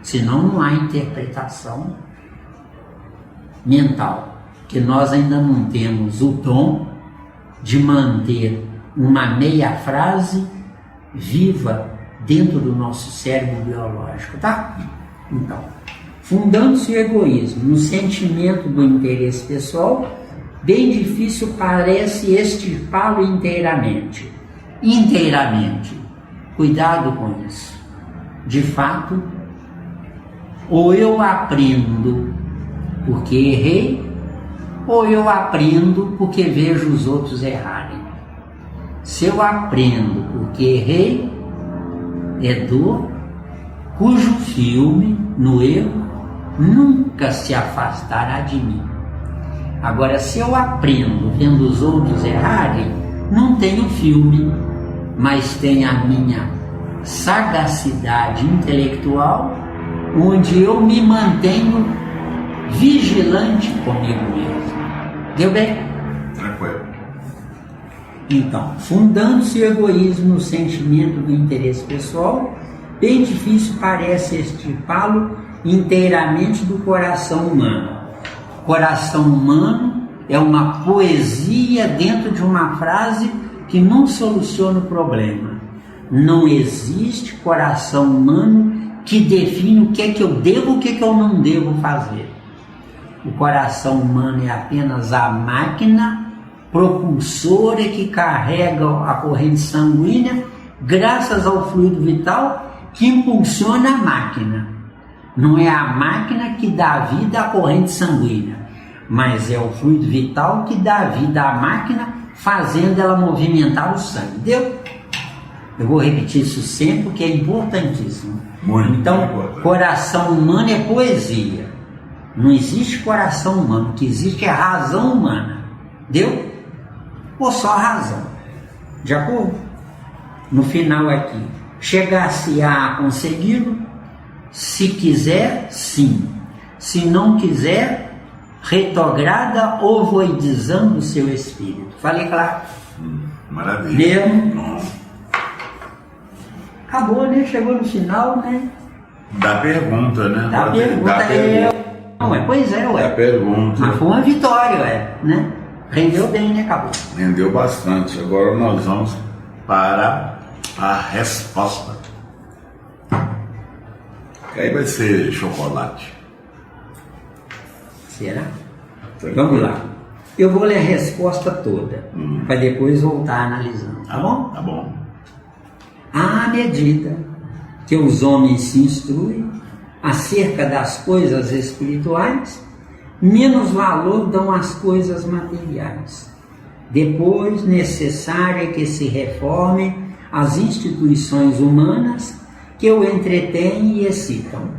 Senão não há interpretação mental, que nós ainda não temos o dom de manter uma meia frase viva dentro do nosso cérebro biológico, tá? Então, fundando-se o egoísmo no sentimento do interesse pessoal, bem difícil parece extirpá-lo inteiramente. Inteiramente. Cuidado com isso. De fato, ou eu aprendo porque errei, ou eu aprendo porque vejo os outros errarem. Se eu aprendo porque errei, é dor cujo filme, no erro, nunca se afastará de mim. Agora, se eu aprendo vendo os outros errarem, não tenho filme, mas tenho a minha sagacidade intelectual, onde eu me mantenho vigilante comigo mesmo. Deu bem? Tranquilo. Então, fundando-se o egoísmo no sentimento do interesse pessoal, bem difícil parece extirpá-lo inteiramente do coração humano. Coração humano é uma poesia dentro de uma frase que não soluciona o problema. Não existe coração humano que define o que é que eu devo e o que é que eu não devo fazer. O coração humano é apenas a máquina propulsora que carrega a corrente sanguínea graças ao fluido vital que impulsiona a máquina. Não é a máquina que dá vida à corrente sanguínea, mas é o fluido vital que dá vida à máquina, fazendo ela movimentar o sangue. Deu? Eu vou repetir isso sempre porque é importantíssimo. Muito então, importante. Coração humano é poesia. Não existe coração humano, o que existe é razão humana. Deu? Ou só razão. De acordo? No final aqui, chegar-se-á a consegui-lo, se quiser, sim. Se não quiser, retrograda ovoidizando o seu espírito. Falei claro? Maravilha. Mesmo? Bom. Acabou, né? Chegou no final, né? Da pergunta, né? Da pergunta. Não, pois é, ué. Da pergunta. Mas foi uma vitória, ué, né? Rendeu bem, né? Acabou. Rendeu bastante. Agora nós vamos para a resposta. Que aí vai ser chocolate. Será? Vamos lá. Eu vou ler a resposta toda, para depois voltar analisando, tá bom? Tá bom. À medida que os homens se instruem acerca das coisas espirituais, menos valor dão às coisas materiais. Depois, necessário é que se reformem as instituições humanas que o entretêm e excitam.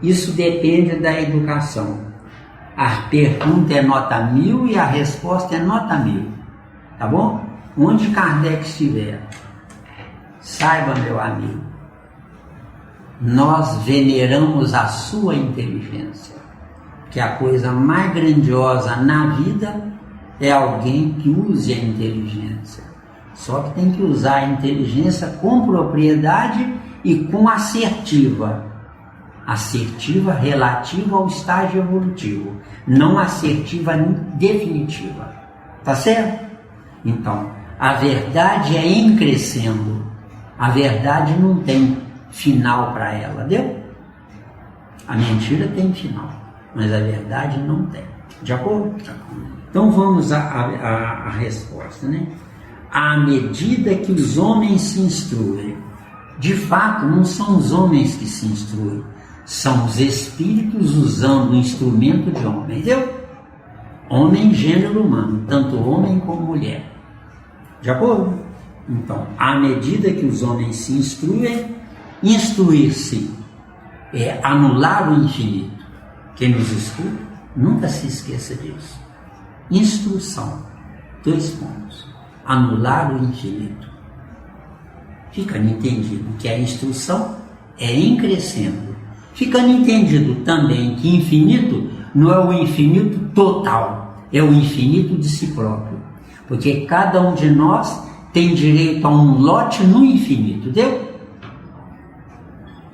Isso depende da educação. A pergunta é nota 1000 e a resposta é nota 1000. Tá bom? Onde Kardec estiver, saiba, meu amigo, nós veneramos a sua inteligência, que a coisa mais grandiosa na vida é alguém que use a inteligência. Só que tem que usar a inteligência com propriedade e com assertiva. Assertiva relativa ao estágio evolutivo, não assertiva definitiva. Tá certo? Então, a verdade é em crescendo. A verdade não tem final para ela, deu? A mentira tem final, mas a verdade não tem. De acordo? Então vamos à resposta, né? À medida que os homens se instruem, de fato não são os homens que se instruem, são os espíritos usando o instrumento de homem, entendeu? Homem, gênero humano, tanto homem como mulher. De acordo? Então, à medida que os homens se instruem, instruir-se é anular o infinito. Quem nos escuta, nunca se esqueça disso. Instrução, 2 pontos. Anular o infinito. Fica entendido que a instrução é em crescendo. Ficando entendido também que infinito não é o infinito total, é o infinito de si próprio. Porque cada um de nós tem direito a um lote no infinito, deu?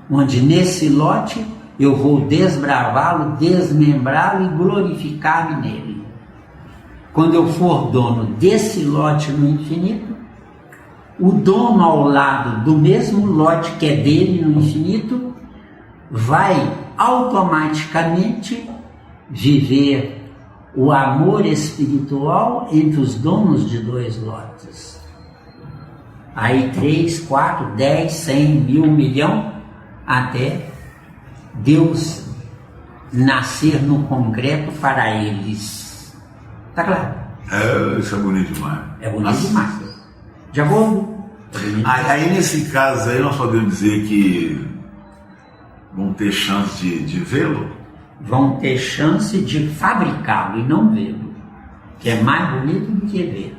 Onde nesse lote eu vou desbravá-lo, desmembrá-lo e glorificar-me nele. Quando eu for dono desse lote no infinito, o dono ao lado do mesmo lote que é dele no infinito vai automaticamente viver o amor espiritual entre os donos de 2 lotes. Aí 3, 4, 10, 100, 1000, 1 milhão, até Deus nascer no concreto para eles. Tá claro? Isso é bonito demais. É bonito demais. De acordo? Aí nesse caso aí nós podemos dizer que vão ter chance de vê-lo? Vão ter chance de fabricá-lo e não vê-lo, que é mais bonito do que ver.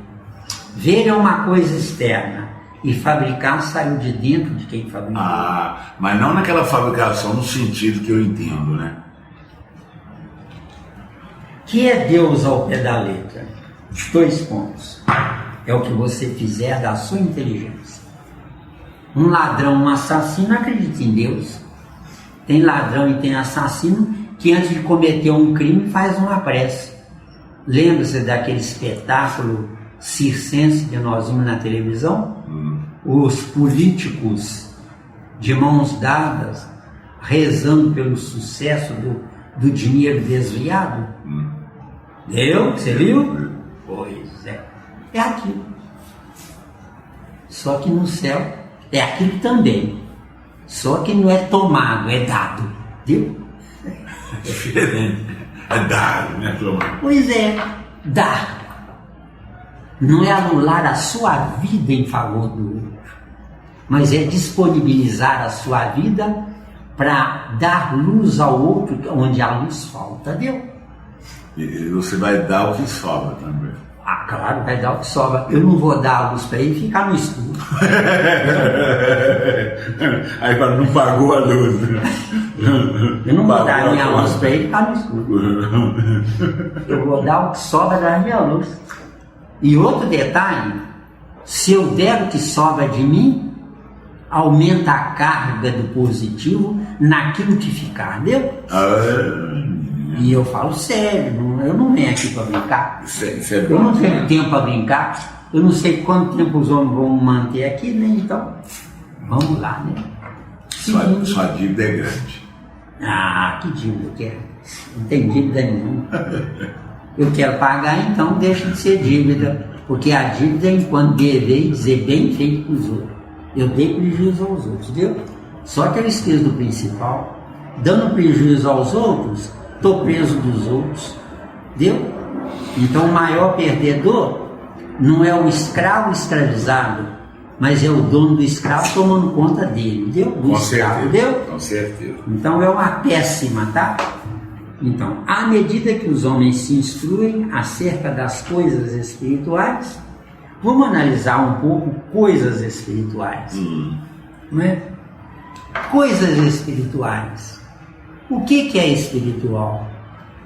Ver é uma coisa externa e fabricar saiu de dentro de quem fabricou. Mas não naquela fabricação no sentido que eu entendo, né? Que é Deus ao pé da letra? 2 pontos. É o que você fizer da sua inteligência. Um ladrão, um assassino acredita em Deus. Tem ladrão e tem assassino que antes de cometer um crime faz uma prece. Lembra-se daquele espetáculo circense que nós vimos na televisão? Os políticos de mãos dadas rezando pelo sucesso do dinheiro desviado. Deu? Você viu? Pois é. É aquilo. Só que no céu é aquilo também. Só que não é tomado, é dado. Viu? É diferente. É dado, né, tomado? Pois é, dar. Não é anular a sua vida em favor do outro, mas é disponibilizar a sua vida para dar luz ao outro onde a luz falta, viu? E você vai dar o que sobra também. Claro, vai dar o que sobra. Eu não vou dar a luz para ele e ficar no escuro. Aí não pagou a luz, né? Eu não vou dar a minha luz para ele ficar no escuro. Eu vou dar o que sobra da minha luz. E outro detalhe, se eu der o que sobra de mim, aumenta a carga do positivo naquilo que ficar, entendeu? E eu falo sério, eu não venho aqui para brincar. Eu não tenho tempo para brincar. Eu não sei quanto tempo os homens vão manter aqui, né? Então, vamos lá, né? Sua dívida é grande. Ah, que dívida eu quero? Não tem dívida nenhuma. Eu quero pagar, então deixa de ser dívida. Porque a dívida é enquanto dever e dizer bem feito para os outros. Eu dei prejuízo aos outros, entendeu? Só que eu esqueço do principal. Dando prejuízo aos outros, estou preso dos outros, entendeu? Então o maior perdedor não é o escravo escravizado, mas é o dono do escravo tomando conta dele, entendeu? Do escravo, entendeu? Com certeza. Então é uma péssima, tá? Então, à medida que os homens se instruem acerca das coisas espirituais, vamos analisar um pouco coisas espirituais, não é? Coisas espirituais. O que é espiritual?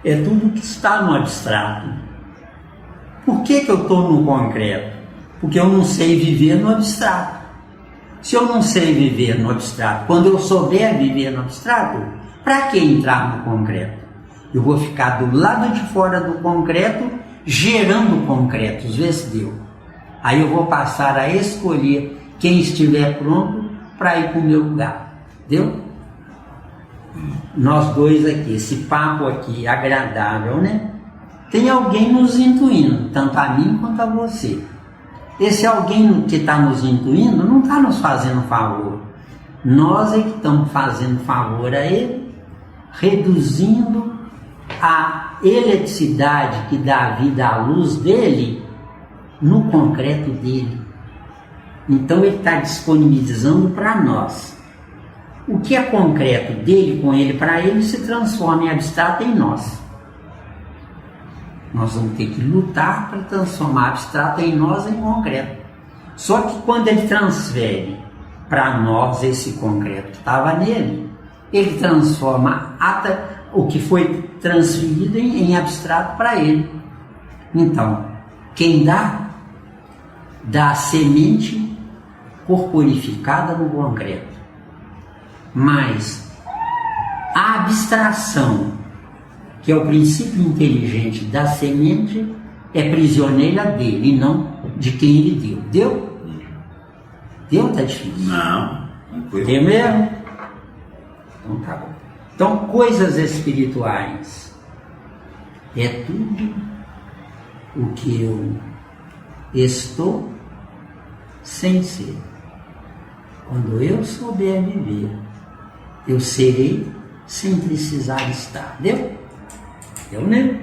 É tudo que está no abstrato. Por que eu estou no concreto? Porque eu não sei viver no abstrato. Se eu não sei viver no abstrato, quando eu souber viver no abstrato, para que entrar no concreto? Eu vou ficar do lado de fora do concreto, gerando concretos, vê se deu. Aí eu vou passar a escolher quem estiver pronto para ir para o meu lugar, deu? Nós dois aqui, esse papo aqui agradável, né? Tem alguém nos intuindo, tanto a mim quanto a você. Esse alguém que está nos intuindo não está nos fazendo favor. Nós é que estamos fazendo favor a ele, reduzindo a eletricidade que dá vida à luz dele no concreto dele. Então ele está disponibilizando para nós. O que é concreto dele com ele para ele se transforma em abstrato em nós. Nós vamos ter que lutar para transformar abstrato em nós em concreto. Só que quando ele transfere para nós esse concreto que estava nele, ele transforma o que foi transferido em abstrato para ele. Então, quem dá a semente corporificada no concreto. Mas a abstração, que é o princípio inteligente da semente, é prisioneira dele e não de quem ele deu. Deu? Deu? Tá difícil? Não foi. Deu mesmo? Então tá bom. Então, coisas espirituais é tudo o que eu estou sem ser. Quando eu souber viver, eu serei sem precisar estar. Deu? Deu, né?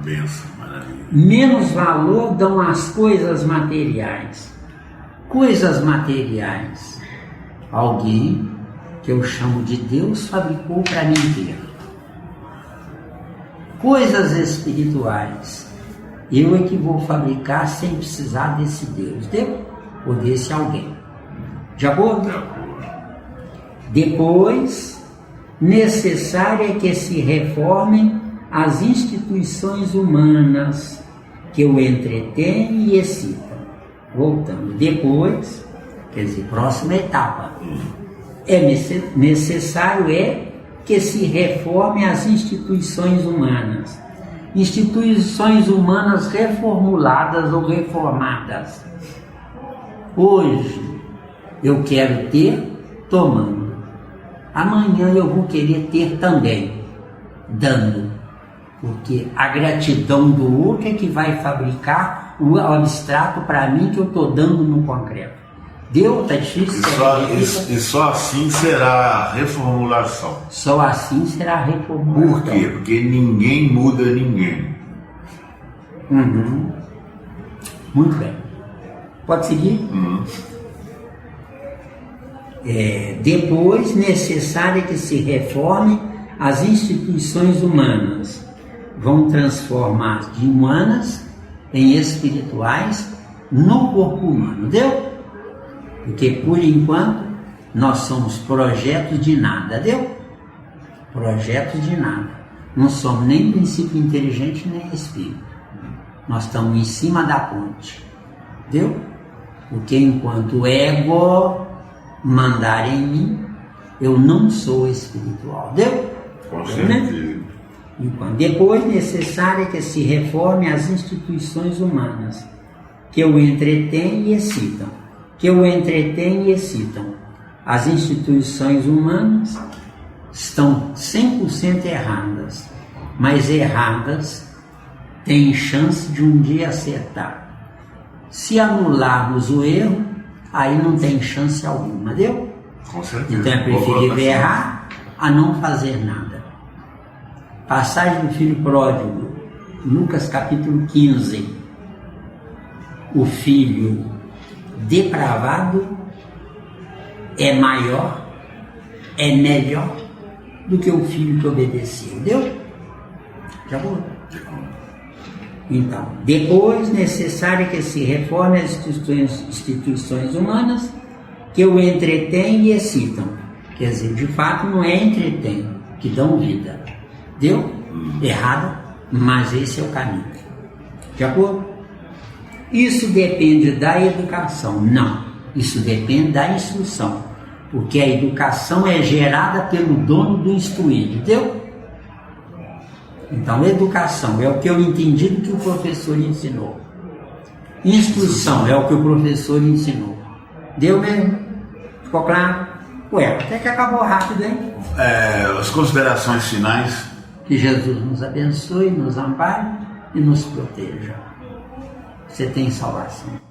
Benção, maravilha. Menos valor dão as coisas materiais. Coisas materiais. Alguém que eu chamo de Deus fabricou para mim ter. Coisas espirituais. Eu é que vou fabricar sem precisar desse Deus. Deu? Ou desse alguém. De acordo? Depois, necessário é que se reformem as instituições humanas que o entretêm e excitam. Voltando. Depois, quer dizer, próxima etapa. Necessário é que se reformem as instituições humanas. Instituições humanas reformuladas ou reformadas. Hoje, eu quero ter tomando. Amanhã eu vou querer ter também, dando. Porque a gratidão do outro é que vai fabricar o abstrato para mim que eu estou dando no concreto. Deu? Tá difícil? E só assim será a reformulação. Só assim será a reformulação. Por quê? Porque ninguém muda ninguém. Muito bem. Pode seguir? Depois, necessário que se reforme as instituições humanas. Vão transformar de humanas em espirituais no corpo humano. Deu? Porque, por enquanto, nós somos projetos de nada. Deu? projetos de nada. Não somos nem princípio inteligente, nem espírito. Nós estamos em cima da ponte. Entendeu? Porque enquanto o ego mandar em mim, eu não sou espiritual. Entendeu? Com certeza. Né? Enquanto depois necessário é que se reforme as instituições humanas, que o entretêm e excitam. Que o entretêm e excitam. As instituições humanas estão 100% erradas, mas erradas têm chance de um dia acertar. Se anularmos o erro, aí não tem chance alguma, deu? Com certeza. Então é preferível errar a não fazer nada. Passagem do filho pródigo, Lucas capítulo 15. O filho depravado é maior, é melhor do que o filho que obedeceu. Deu? Já vou. Então, depois necessário que se reforme as instituições humanas, que o entretêm e excitam. Quer dizer, de fato não é entretém, que dão vida. Deu? Errado, mas esse é o caminho. De acordo? Isso depende da educação? Não. Isso depende da instrução. Porque a educação é gerada pelo dono do instruído. Entendeu? Então, educação é o que eu entendi do que o professor ensinou. Instrução é o que o professor ensinou. Deu mesmo? Ficou claro? Ué, até que acabou rápido, hein? As considerações finais. Que Jesus nos abençoe, nos ampare e nos proteja. Você tem salvação.